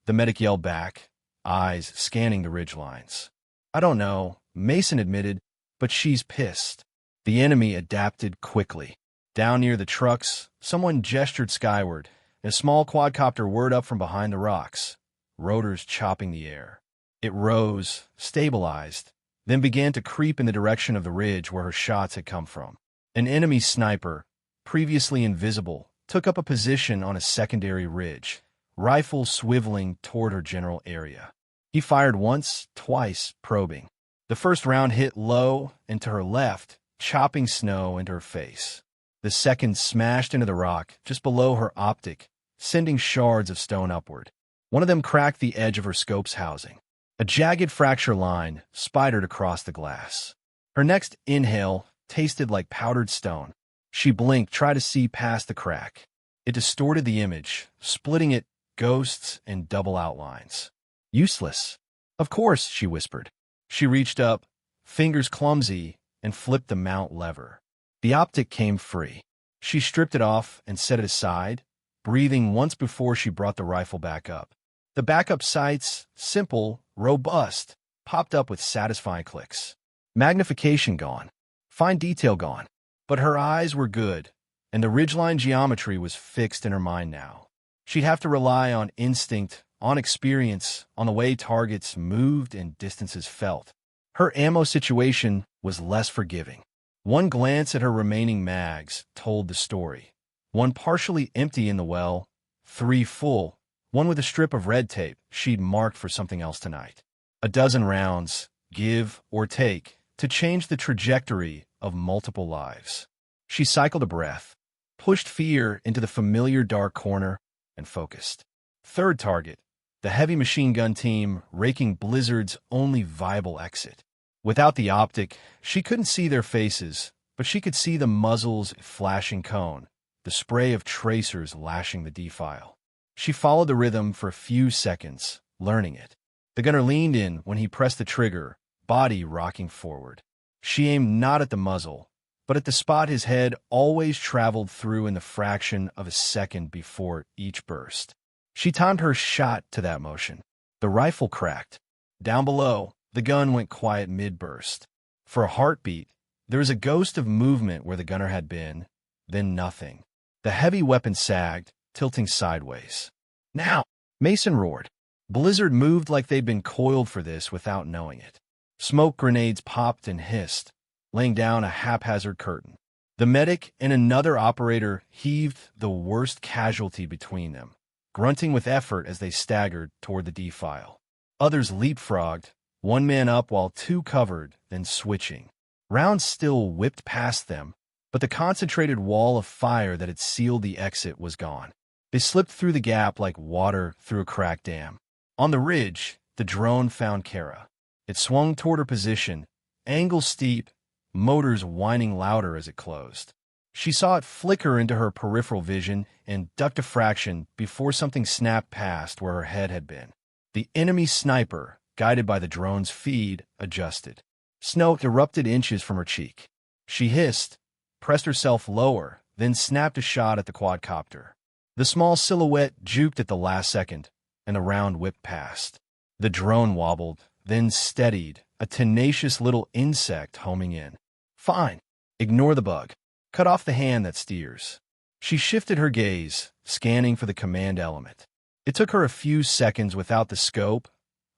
A: the medic yelled back, eyes scanning the ridgelines. "I don't know," Mason admitted, "but she's pissed." The enemy adapted quickly. Down near the trucks, someone gestured skyward, and a small quadcopter whirred up from behind the rocks, rotors chopping the air. It rose, stabilized, then began to creep in the direction of the ridge where her shots had come from. An enemy sniper, previously invisible, took up a position on a secondary ridge, rifle swiveling toward her general area. He fired once, twice, probing. The first round hit low and to her left, chopping snow into her face. The second smashed into the rock just below her optic, sending shards of stone upward. One of them cracked the edge of her scope's housing. A jagged fracture line spidered across the glass. Her next inhale tasted like powdered stone. She blinked, tried to see past the crack. It distorted the image, splitting it ghosts and double outlines. "Useless." "Of course," she whispered. She reached up, fingers clumsy, and flipped the mount lever. The optic came free. She stripped it off and set it aside, breathing once before she brought the rifle back up. The backup sights, simple, robust, popped up with satisfying clicks. Magnification gone. Fine detail gone. But her eyes were good, and the ridgeline geometry was fixed in her mind now. She'd have to rely on instinct, on experience, on the way targets moved and distances felt. Her ammo situation was less forgiving. One glance at her remaining mags told the story. One partially empty in the well, 3 full, one with a strip of red tape she'd marked for something else tonight. A dozen rounds, give or take, to change the trajectory of multiple lives. She cycled a breath, pushed fear into the familiar dark corner, and focused. Third target, the heavy machine gun team raking Blizzard's only viable exit. Without the optic, she couldn't see their faces, but she could see the muzzle's flashing cone, the spray of tracers lashing the D-file. She followed the rhythm for a few seconds, learning it. The gunner leaned in when he pressed the trigger, body rocking forward. She aimed not at the muzzle, but at the spot his head always traveled through in the fraction of a second before each burst. She timed her shot to that motion. The rifle cracked. Down below, the gun went quiet mid-burst. For a heartbeat, there was a ghost of movement where the gunner had been, then nothing. The heavy weapon sagged, tilting sideways. "Now!" Mason roared. Blizzard moved like they'd been coiled for this without knowing it. Smoke grenades popped and hissed, laying down a haphazard curtain. The medic and another operator heaved the worst casualty between them, grunting with effort as they staggered toward the D-file. Others leapfrogged, one man up while two covered, then switching. Rounds still whipped past them, but the concentrated wall of fire that had sealed the exit was gone. They slipped through the gap like water through a cracked dam. On the ridge, the drone found Kara. It swung toward her position, angle steep, motors whining louder as it closed. She saw it flicker into her peripheral vision and ducked a fraction before something snapped past where her head had been. The enemy sniper, guided by the drone's feed, adjusted. Snow erupted inches from her cheek. She hissed, pressed herself lower, then snapped a shot at the quadcopter. The small silhouette juked at the last second, and the round whipped past. The drone wobbled, then steadied, a tenacious little insect homing in. "Fine. Ignore the bug. Cut off the hand that steers." She shifted her gaze, scanning for the command element. It took her a few seconds without the scope,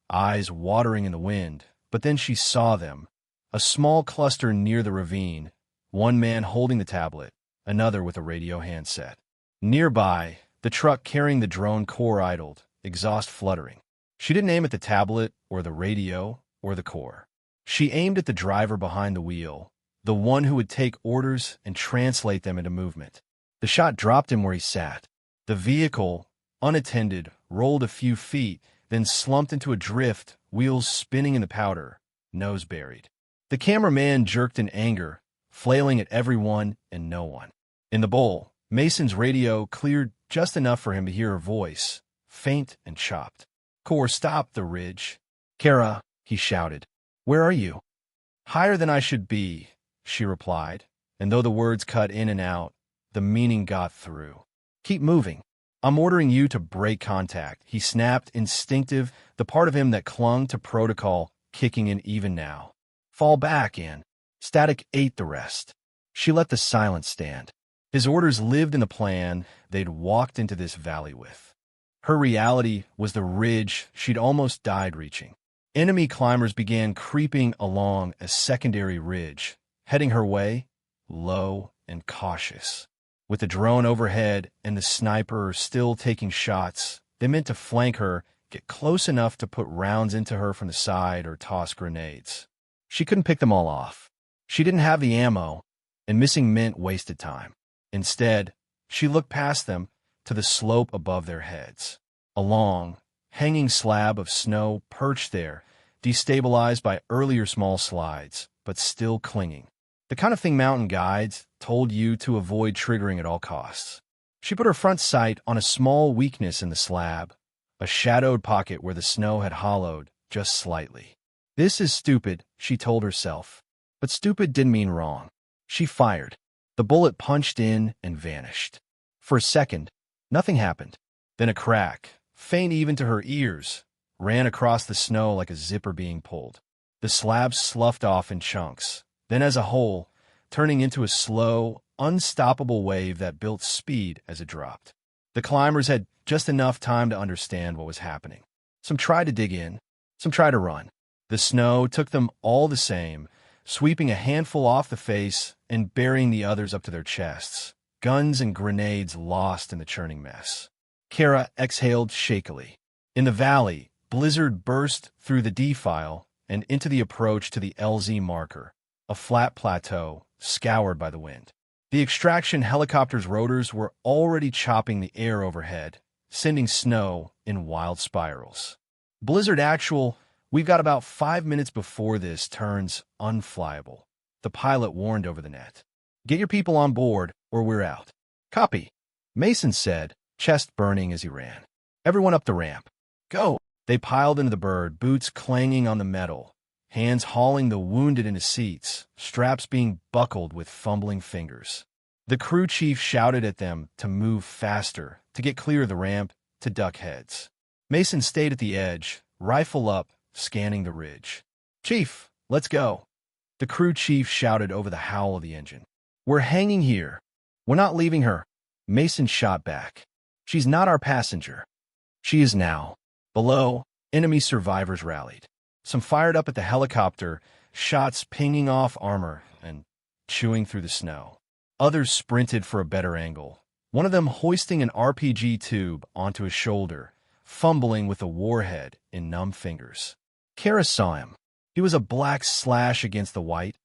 A: eyes watering in the wind, but then she saw them. A small cluster near the ravine, one man holding the tablet, another with a radio handset. Nearby, the truck carrying the drone core idled, exhaust fluttering. She didn't aim at the tablet or the radio or the core. She aimed at the driver behind the wheel, the one who would take orders and translate them into movement. The shot dropped him where he sat. The vehicle, unattended, rolled a few feet, then slumped into a drift, wheels spinning in the powder, nose buried. The cameraman jerked in anger, flailing at everyone and no one. In the bowl, Mason's radio cleared just enough for him to hear her voice, faint and chopped. "Core, stop the ridge." "Kara," he shouted. "Where are you?" "Higher than I should be," she replied, and though the words cut in and out, the meaning got through. "Keep moving. I'm ordering you to break contact," he snapped, instinctive, the part of him that clung to protocol kicking in even now. "Fall back in." Static ate the rest. She let the silence stand. His orders lived in the plan they'd walked into this valley with. Her reality was the ridge she'd almost died reaching. Enemy climbers began creeping along a secondary ridge, heading her way, low and cautious. With the drone overhead and the sniper still taking shots, they meant to flank her, get close enough to put rounds into her from the side or toss grenades. She couldn't pick them all off. She didn't have the ammo, and missing meant wasted time. Instead, she looked past them to the slope above their heads. A long, hanging slab of snow perched there, destabilized by earlier small slides, but still clinging. The kind of thing mountain guides told you to avoid triggering at all costs. She put her front sight on a small weakness in the slab, a shadowed pocket where the snow had hollowed just slightly. "This is stupid," she told herself. But stupid didn't mean wrong. She fired. The bullet punched in and vanished. For a second, nothing happened. Then a crack, faint even to her ears, ran across the snow like a zipper being pulled. The slab sloughed off in chunks, then as a whole, turning into a slow, unstoppable wave that built speed as it dropped. The climbers had just enough time to understand what was happening. Some tried to dig in, some tried to run. The snow took them all the same, sweeping a handful off the face and burying the others up to their chests, guns and grenades lost in the churning mess. Kara exhaled shakily. In the valley, blizzard burst through the defile and into the approach to the LZ marker, a flat plateau scoured by the wind. The extraction helicopter's rotors were already chopping the air overhead, sending snow in wild spirals. "Blizzard actual, we've got about 5 minutes before this turns unflyable," the pilot warned over the net. "Get your people on board, or we're out." "Copy," Mason said, chest burning as he ran. "Everyone up the ramp." "Go!" They piled into the bird, boots clanging on the metal, hands hauling the wounded into seats, straps being buckled with fumbling fingers. The crew chief shouted at them to move faster, to get clear of the ramp, to duck heads. Mason stayed at the edge, rifle up, scanning the ridge. "Chief, let's go." The crew chief shouted over the howl of the engine. "We're hanging here. We're not leaving her." Mason shot back. "She's not our passenger." "She is now." Below, enemy survivors rallied. Some fired up at the helicopter, shots pinging off armor and chewing through the snow. Others sprinted for a better angle, one of them hoisting an RPG tube onto his shoulder, fumbling with a warhead in numb fingers. Kara saw him. He was a black slash against the white,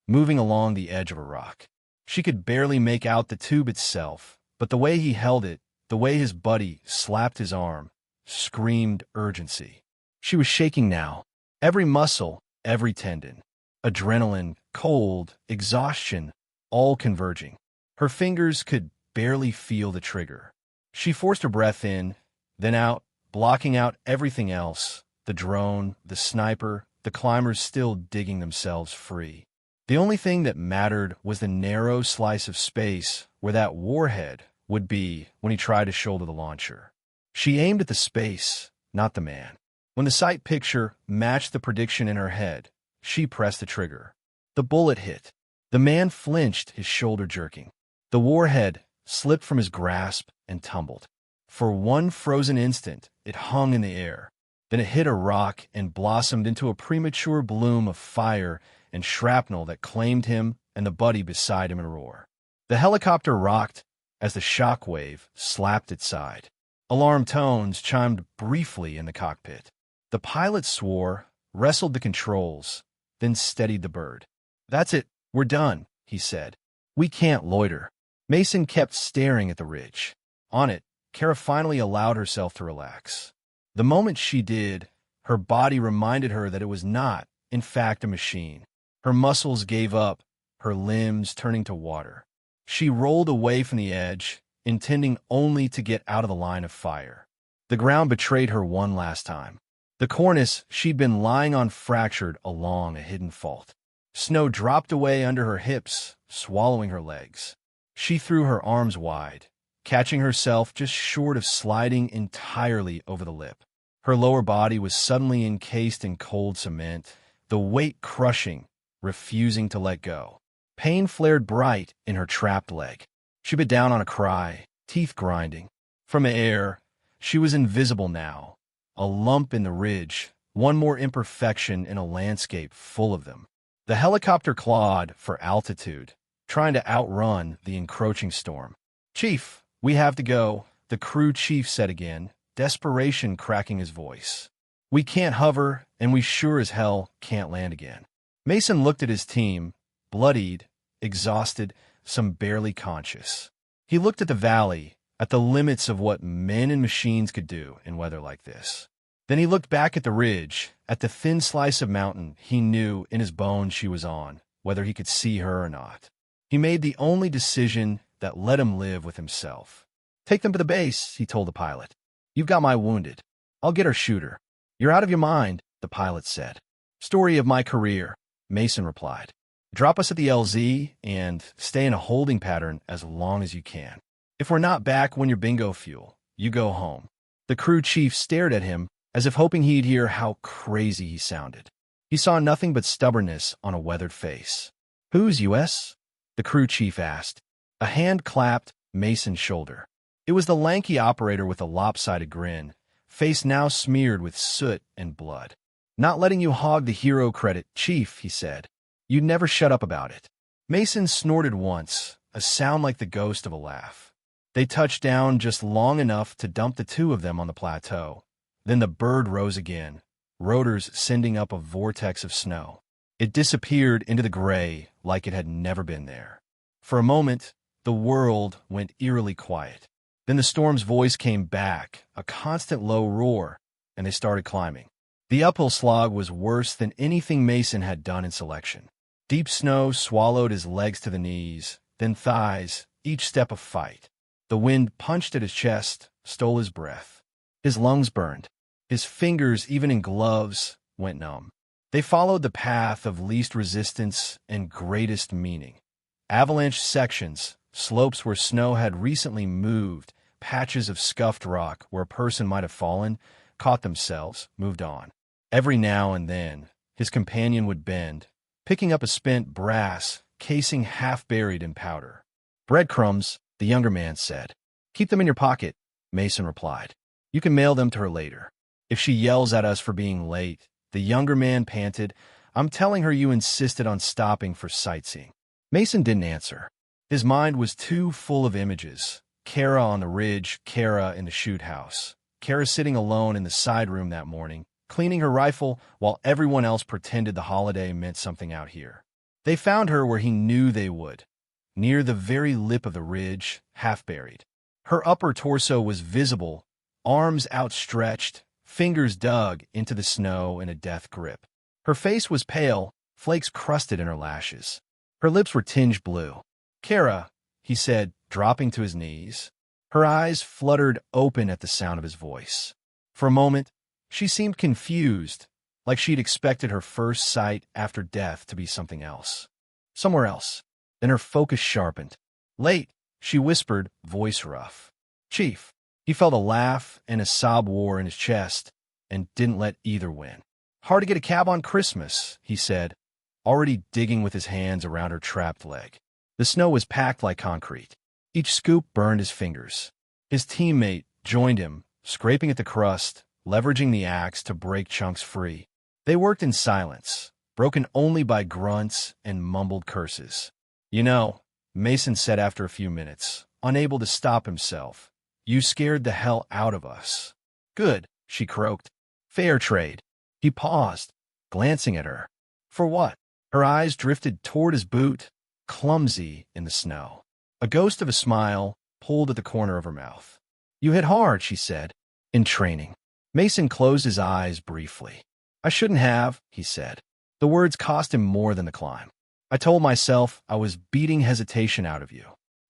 A: moving along the edge of a rock. She could barely make out the tube itself, but the way he held it, the way his buddy slapped his arm, screamed urgency. She was shaking now, every muscle, every tendon. Adrenaline, cold, exhaustion, all converging. Her fingers could barely feel the trigger. She forced her breath in, then out, blocking out everything else, the drone, the sniper, the climbers still digging themselves free. The only thing that mattered was the narrow slice of space where that warhead would be when he tried to shoulder the launcher. She aimed at the space, not the man. When the sight picture matched the prediction in her head, she pressed the trigger. The bullet hit. The man flinched, his shoulder jerking. The warhead, slipped from his grasp and tumbled. For one frozen instant, it hung in the air. Then it hit a rock and blossomed into a premature bloom of fire and shrapnel that claimed him and the buddy beside him in a roar. The helicopter rocked as the shock wave slapped its side. Alarm tones chimed briefly in the cockpit. The pilot swore, wrestled the controls, then steadied the bird. "That's it, we're done," he said. "We can't loiter." Mason kept staring at the ridge. On it, Kara finally allowed herself to relax. The moment she did, her body reminded her that it was not, in fact, a machine. Her muscles gave up, her limbs turning to water. She rolled away from the edge, intending only to get out of the line of fire. The ground betrayed her one last time. The cornice she'd been lying on fractured along a hidden fault. Snow dropped away under her hips, swallowing her legs. She threw her arms wide, catching herself just short of sliding entirely over the lip. Her lower body was suddenly encased in cold cement, the weight crushing, refusing to let go. Pain flared bright in her trapped leg. She bit down on a cry, teeth grinding. From the air, she was invisible now, a lump in the ridge, one more imperfection in a landscape full of them. The helicopter clawed for altitude, trying to outrun the encroaching storm. "Chief, we have to go," the crew chief said again, desperation cracking his voice. "We can't hover, and we sure as hell can't land again." Mason looked at his team, bloodied, exhausted, some barely conscious. He looked at the valley, at the limits of what men and machines could do in weather like this. Then he looked back at the ridge, at the thin slice of mountain he knew in his bones she was on, whether he could see her or not. He made the only decision that let him live with himself. "Take them to the base," he told the pilot. "You've got my wounded. I'll get our shooter." "You're out of your mind," the pilot said. "Story of my career," Mason replied. "Drop us at the LZ and stay in a holding pattern as long as you can. If we're not back when you're bingo fuel, you go home." The crew chief stared at him as if hoping he'd hear how crazy he sounded. He saw nothing but stubbornness on a weathered face. "Who's U.S.?" the crew chief asked. A hand clapped Mason's shoulder. It was the lanky operator with a lopsided grin, face now smeared with soot and blood. "Not letting you hog the hero credit, Chief," he said. "You'd never shut up about it." Mason snorted once, a sound like the ghost of a laugh. They touched down just long enough to dump the two of them on the plateau. Then the bird rose again, rotors sending up a vortex of snow. It disappeared into the gray like it had never been there. For a moment, the world went eerily quiet. Then the storm's voice came back, a constant low roar, and they started climbing. The uphill slog was worse than anything Mason had done in selection. Deep snow swallowed his legs to the knees, then thighs, each step a fight. The wind punched at his chest, stole his breath. His lungs burned. His fingers, even in gloves, went numb. They followed the path of least resistance and greatest meaning. Avalanche sections, slopes where snow had recently moved, patches of scuffed rock where a person might have fallen, caught themselves, moved on. Every now and then, his companion would bend, picking up a spent brass casing half buried in powder. "Breadcrumbs," the younger man said. "Keep them in your pocket," Mason replied. "You can mail them to her later. If she yells at us for being late," the younger man panted, "I'm telling her you insisted on stopping for sightseeing." Mason didn't answer. His mind was too full of images. Kara on the ridge, Kara in the shoot house. Kara sitting alone in the side room that morning, cleaning her rifle while everyone else pretended the holiday meant something out here. They found her where he knew they would, near the very lip of the ridge, half buried. Her upper torso was visible, arms outstretched, fingers dug into the snow in a death grip. Her face was pale, flakes crusted in her lashes. Her lips were tinged blue. "Kara," he said, dropping to his knees. Her eyes fluttered open at the sound of his voice. For a moment, she seemed confused, like she'd expected her first sight after death to be something else. Somewhere else. Then her focus sharpened. "Late," she whispered, voice rough. "Chief." He felt a laugh and a sob war in his chest, and didn't let either win. "Hard to get a cab on Christmas," he said, already digging with his hands around her trapped leg. The snow was packed like concrete. Each scoop burned his fingers. His teammate joined him, scraping at the crust, leveraging the axe to break chunks free. They worked in silence, broken only by grunts and mumbled curses. "You know," Mason said after a few minutes, unable to stop himself, "you scared the hell out of us." "Good," she croaked. "Fair trade." He paused, glancing at her. "For what?" Her eyes drifted toward his boot, clumsy in the snow. A ghost of a smile pulled at the corner of her mouth. "You hit hard," she said. "In training." Mason closed his eyes briefly. "I shouldn't have," he said. The words cost him more than the climb. "I told myself I was beating hesitation out of you.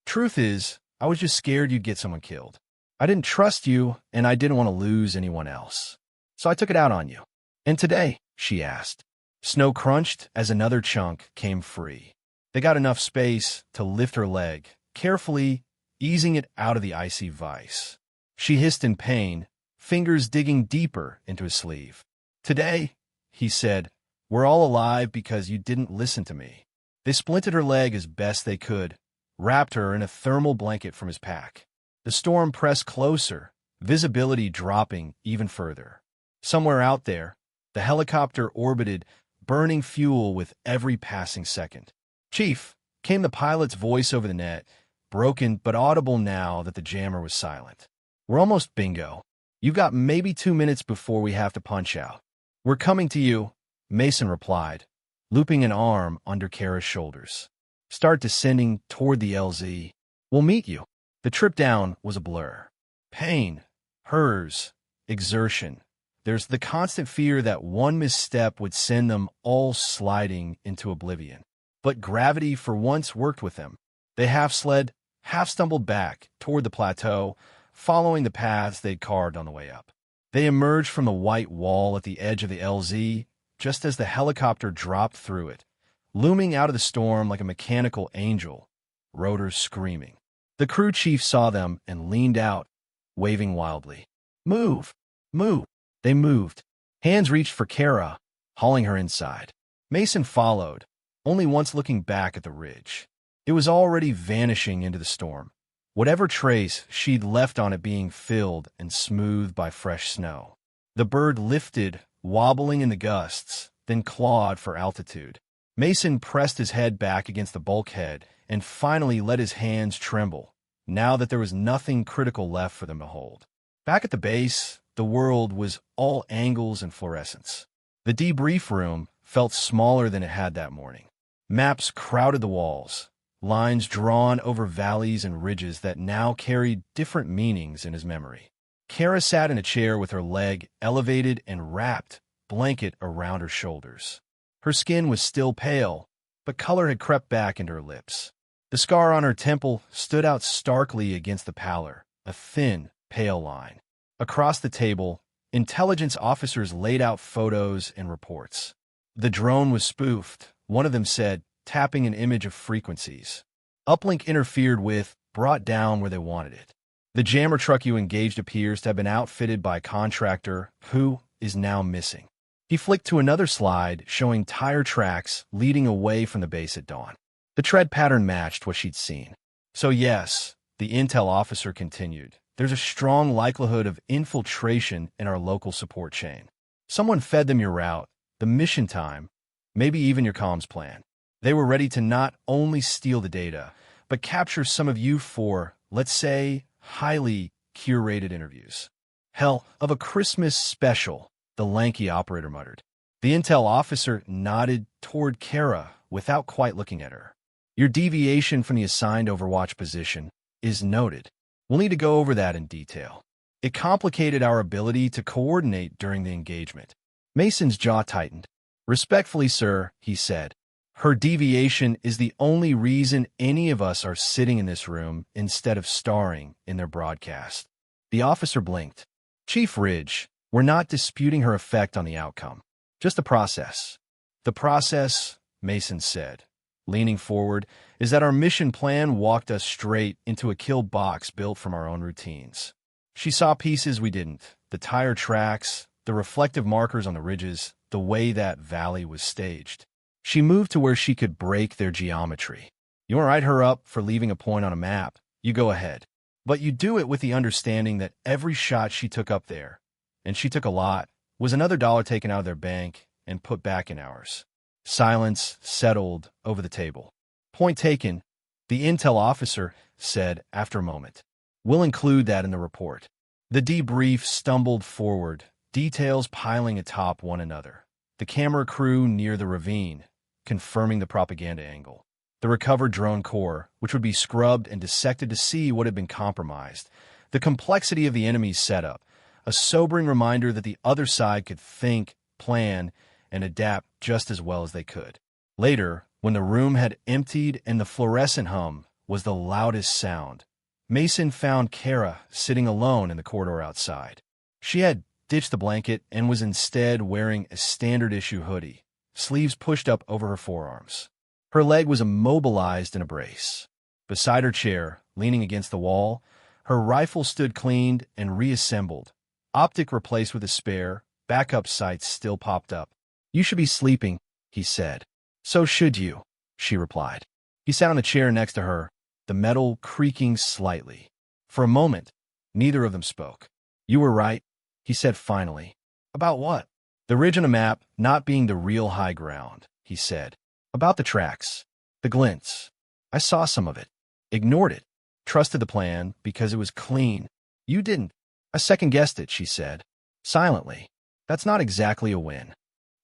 A: Truth is, I was just scared you'd get someone killed. I didn't trust you, and I didn't want to lose anyone else. So I took it out on you." "And today?" she asked. Snow crunched as another chunk came free. They got enough space to lift her leg, carefully easing it out of the icy vise. She hissed in pain, fingers digging deeper into his sleeve. "Today," he said, "we're all alive because you didn't listen to me." They splinted her leg as best they could, wrapped her in a thermal blanket from his pack. The storm pressed closer, visibility dropping even further. Somewhere out there, the helicopter orbited, burning fuel with every passing second. "Chief," came the pilot's voice over the net, broken but audible now that the jammer was silent. "We're almost bingo. You've got maybe 2 minutes before we have to punch out." "We're coming to you," Mason replied, looping an arm under Kara's shoulders. "Start descending toward the LZ. We'll meet you." The trip down was a blur. Pain, hers, exertion. There's the constant fear that one misstep would send them all sliding into oblivion. But gravity for once worked with them. They half-slid, half-stumbled back toward the plateau, following the paths they'd carved on the way up. They emerged from the white wall at the edge of the LZ just as the helicopter dropped through it, looming out of the storm like a mechanical angel, rotors screaming. The crew chief saw them and leaned out, waving wildly. "Move! Move!" They moved. Hands reached for Kara, hauling her inside. Mason followed, only once looking back at the ridge. It was already vanishing into the storm, whatever trace she'd left on it being filled and smoothed by fresh snow. The bird lifted, wobbling in the gusts, then clawed for altitude. Mason pressed his head back against the bulkhead and finally let his hands tremble, now that there was nothing critical left for them to hold. Back at the base, the world was all angles and fluorescence. The debrief room felt smaller than it had that morning. Maps crowded the walls, lines drawn over valleys and ridges that now carried different meanings in his memory. Kara sat in a chair with her leg elevated and wrapped blanket around her shoulders. Her skin was still pale, but color had crept back into her lips. The scar on her temple stood out starkly against the pallor, a thin, pale line. Across the table, intelligence officers laid out photos and reports. The drone was spoofed, one of them said, tapping an image of frequencies. Uplink interfered with, brought down where they wanted it. The jammer truck you engaged appears to have been outfitted by a contractor who is now missing. He flicked to another slide showing tire tracks leading away from the base at dawn. The tread pattern matched what she'd seen. "So yes," the intel officer continued, "there's a strong likelihood of infiltration in our local support chain. Someone fed them your route, the mission time, maybe even your comms plan. They were ready to not only steal the data, but capture some of you for, let's say, highly curated interviews." "Hell of a Christmas special," the lanky operator muttered. The intel officer nodded toward Kara without quite looking at her. "Your deviation from the assigned overwatch position is noted. We'll need to go over that in detail. It complicated our ability to coordinate during the engagement." Mason's jaw tightened. "Respectfully, sir," he said, "her deviation is the only reason any of us are sitting in this room instead of starring in their broadcast." The officer blinked. "Chief Ridge, we're not disputing her effect on the outcome. Just the process." "The process," Mason said, leaning forward, "is that our mission plan walked us straight into a kill box built from our own routines. She saw pieces we didn't, the tire tracks, the reflective markers on the ridges, the way that valley was staged. She moved to where she could break their geometry. You want to write her up for leaving a point on a map, you go ahead. But you do it with the understanding that every shot she took up there, and she took a lot, was another dollar taken out of their bank and put back in ours. Silence settled over the table. Point taken, the intel officer said after a moment. We'll include that in the report. The debrief stumbled forward, details piling atop one another. The camera crew near the ravine, confirming the propaganda angle. The recovered drone core, which would be scrubbed and dissected to see what had been compromised. The complexity of the enemy's setup, a sobering reminder that the other side could think, plan, and adapt just as well as they could. Later, when the room had emptied and the fluorescent hum was the loudest sound, Mason found Kara sitting alone in the corridor outside. She had ditched the blanket and was instead wearing a standard-issue hoodie, sleeves pushed up over her forearms. Her leg was immobilized in a brace. Beside her chair, leaning against the wall, her rifle stood cleaned and reassembled, optic replaced with a spare, backup sights still popped up. You should be sleeping, he said. So should you, she replied. He sat on the chair next to her, the metal creaking slightly. For a moment, neither of them spoke. You were right, he said finally. About what? The ridge on a map not being the real high ground, he said. About the tracks, the glints. I saw some of it. Ignored it. Trusted the plan because it was clean. You didn't. I second-guessed it, she said. Silently. That's not exactly a win.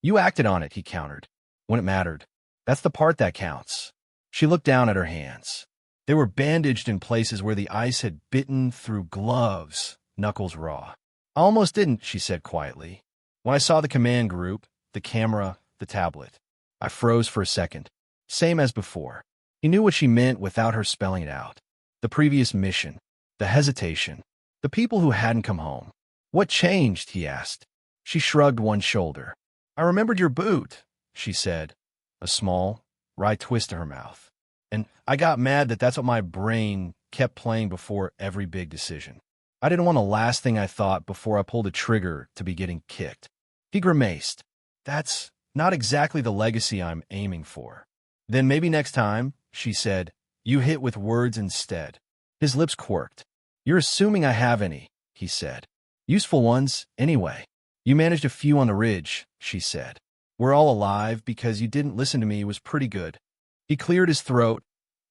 A: You acted on it, he countered. When it mattered. That's the part that counts. She looked down at her hands. They were bandaged in places where the ice had bitten through gloves, knuckles raw. I almost didn't, she said quietly. When I saw the command group, the camera, the tablet, I froze for a second. Same as before. He knew what she meant without her spelling it out. The previous mission, the hesitation, the people who hadn't come home. What changed, he asked. She shrugged one shoulder. I remembered your boot, she said, a small, wry twist to her mouth. And I got mad that that's what my brain kept playing before every big decision. I didn't want the last thing I thought before I pulled a trigger to be getting kicked. He grimaced. That's not exactly the legacy I'm aiming for. Then maybe next time, she said, you hit with words instead. His lips quirked. You're assuming I have any, he said. Useful ones, anyway. You managed a few on the ridge, she said. We're all alive because you didn't listen to me was pretty good. He cleared his throat,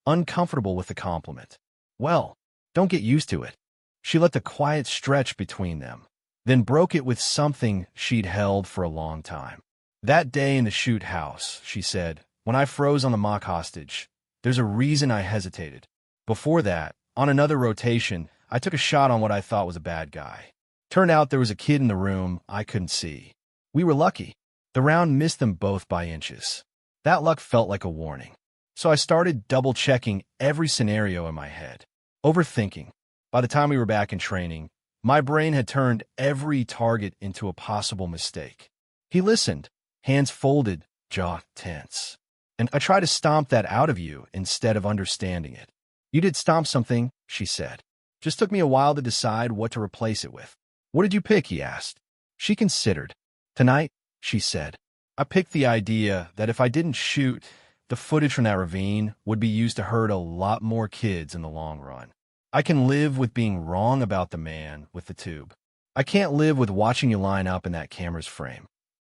A: uncomfortable with the compliment. Well, don't get used to it. She let the quiet stretch between them, then broke it with something she'd held for a long time. That day in the shoot house, she said, when I froze on the mock hostage, there's a reason I hesitated. Before that, on another rotation, I took a shot on what I thought was a bad guy. Turned out there was a kid in the room I couldn't see. We were lucky. The round missed them both by inches. That luck felt like a warning. So I started double-checking every scenario in my head. Overthinking. By the time we were back in training, my brain had turned every target into a possible mistake. He listened, hands folded, jaw tense. And I tried to stomp that out of you instead of understanding it. You did stomp something, she said. Just took me a while to decide what to replace it with. What did you pick, he asked. She considered. Tonight, she said, I picked the idea that if I didn't shoot, the footage from that ravine would be used to hurt a lot more kids in the long run. I can live with being wrong about the man with the tube. I can't live with watching you line up in that camera's frame.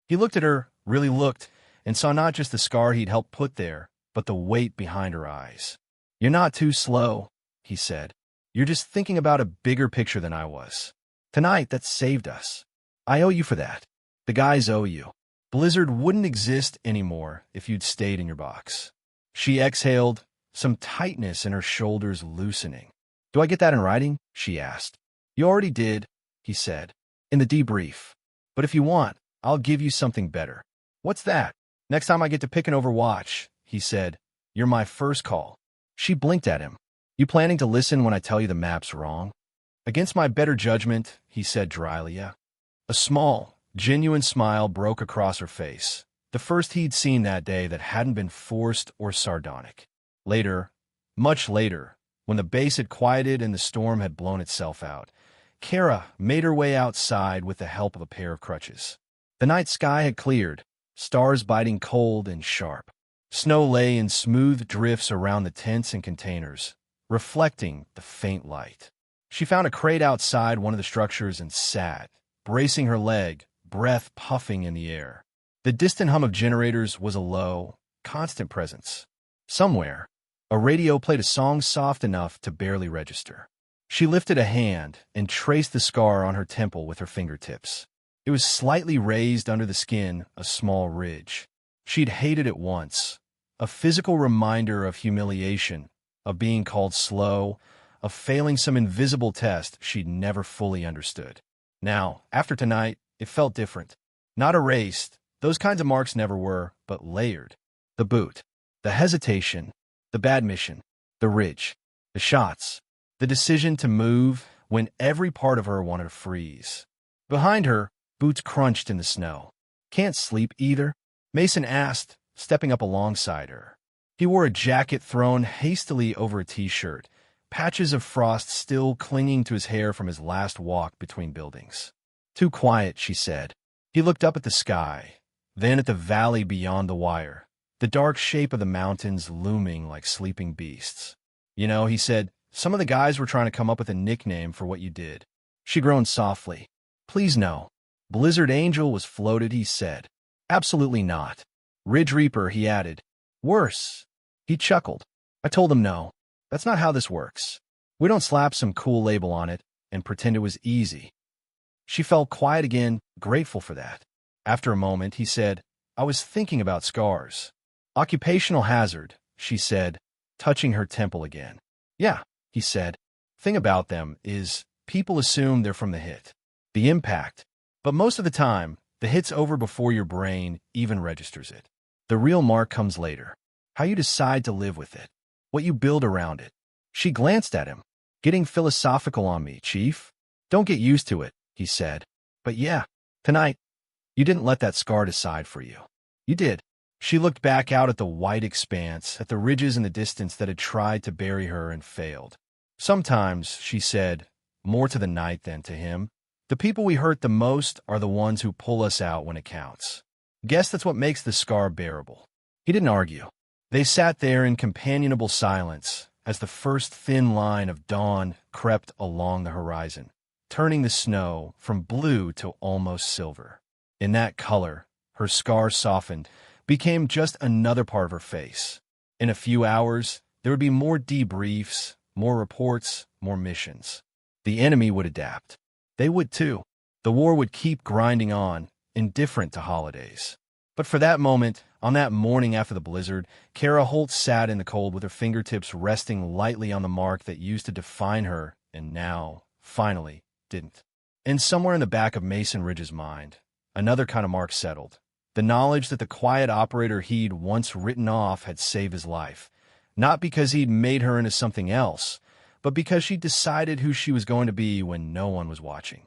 A: He looked at her, really looked, and saw not just the scar he'd helped put there, but the weight behind her eyes. You're not too slow, he said. You're just thinking about a bigger picture than I was. Tonight, that saved us. I owe you for that. The guys owe you. Blizzard wouldn't exist anymore if you'd stayed in your box. She exhaled, some tightness in her shoulders loosening. Do I get that in writing? She asked. You already did, he said, in the debrief. But if you want, I'll give you something better. What's that? Next time I get to pick an overwatch, he said. You're my first call. She blinked at him. You planning to listen when I tell you the map's wrong? Against my better judgment, he said dryly. Yeah. A small, genuine smile broke across her face, the first he'd seen that day that hadn't been forced or sardonic. Later, much later, when the base had quieted and the storm had blown itself out, Kara made her way outside with the help of a pair of crutches. The night sky had cleared, stars biting cold and sharp. Snow lay in smooth drifts around the tents and containers, reflecting the faint light. She found a crate outside one of the structures and sat, bracing her leg, breath puffing in the air. The distant hum of generators was a low, constant presence. Somewhere, a radio played a song soft enough to barely register. She lifted a hand and traced the scar on her temple with her fingertips. It was slightly raised under the skin, a small ridge. She'd hated it once, a physical reminder of humiliation, of being called slow, of failing some invisible test she'd never fully understood. Now, after tonight, it felt different. Not erased, those kinds of marks never were, but layered. The boot, the hesitation, the bad mission, the ridge, the shots, the decision to move when every part of her wanted to freeze. Behind her, boots crunched in the snow. "Can't sleep either?" Mason asked, stepping up alongside her. He wore a jacket thrown hastily over a t-shirt, patches of frost still clinging to his hair from his last walk between buildings. "Too quiet," she said. He looked up at the sky, then at the valley beyond the wire, the dark shape of the mountains looming like sleeping beasts. "You know," he said, "some of the guys were trying to come up with a nickname for what you did." She groaned softly. "Please no." "Blizzard Angel" was floated, he said. "Absolutely not." "Ridge Reaper," he added. "Worse." He chuckled. "I told them no. That's not how this works. We don't slap some cool label on it and pretend it was easy." She felt quiet again, grateful for that. After a moment, he said, "I was thinking about scars." "Occupational hazard," she said, touching her temple again. "Yeah," he said. "Thing about them is people assume they're from the hit, the impact. But most of the time, the hit's over before your brain even registers it. The real mark comes later. How you decide to live with it. What you build around it." She glanced at him. "Getting philosophical on me, Chief?" "Don't get used to it," he said. "But yeah, tonight, you didn't let that scar decide for you. You did." She looked back out at the white expanse, at the ridges in the distance that had tried to bury her and failed. "Sometimes," she said, more to the night than to him, "the people we hurt the most are the ones who pull us out when it counts. Guess that's what makes the scar bearable." He didn't argue. They sat there in companionable silence as the first thin line of dawn crept along the horizon, turning the snow from blue to almost silver. In that color, her scar softened, became just another part of her face. In a few hours, there would be more debriefs, more reports, more missions. The enemy would adapt. They would too. The war would keep grinding on, indifferent to holidays. But for that moment, on that morning after the blizzard, Kara Holt sat in the cold with her fingertips resting lightly on the mark that used to define her and now, finally, didn't. And somewhere in the back of Mason Ridge's mind, another kind of mark settled. The knowledge that the quiet operator he'd once written off had saved his life. Not because he'd made her into something else, but because she'd decided who she was going to be when no one was watching.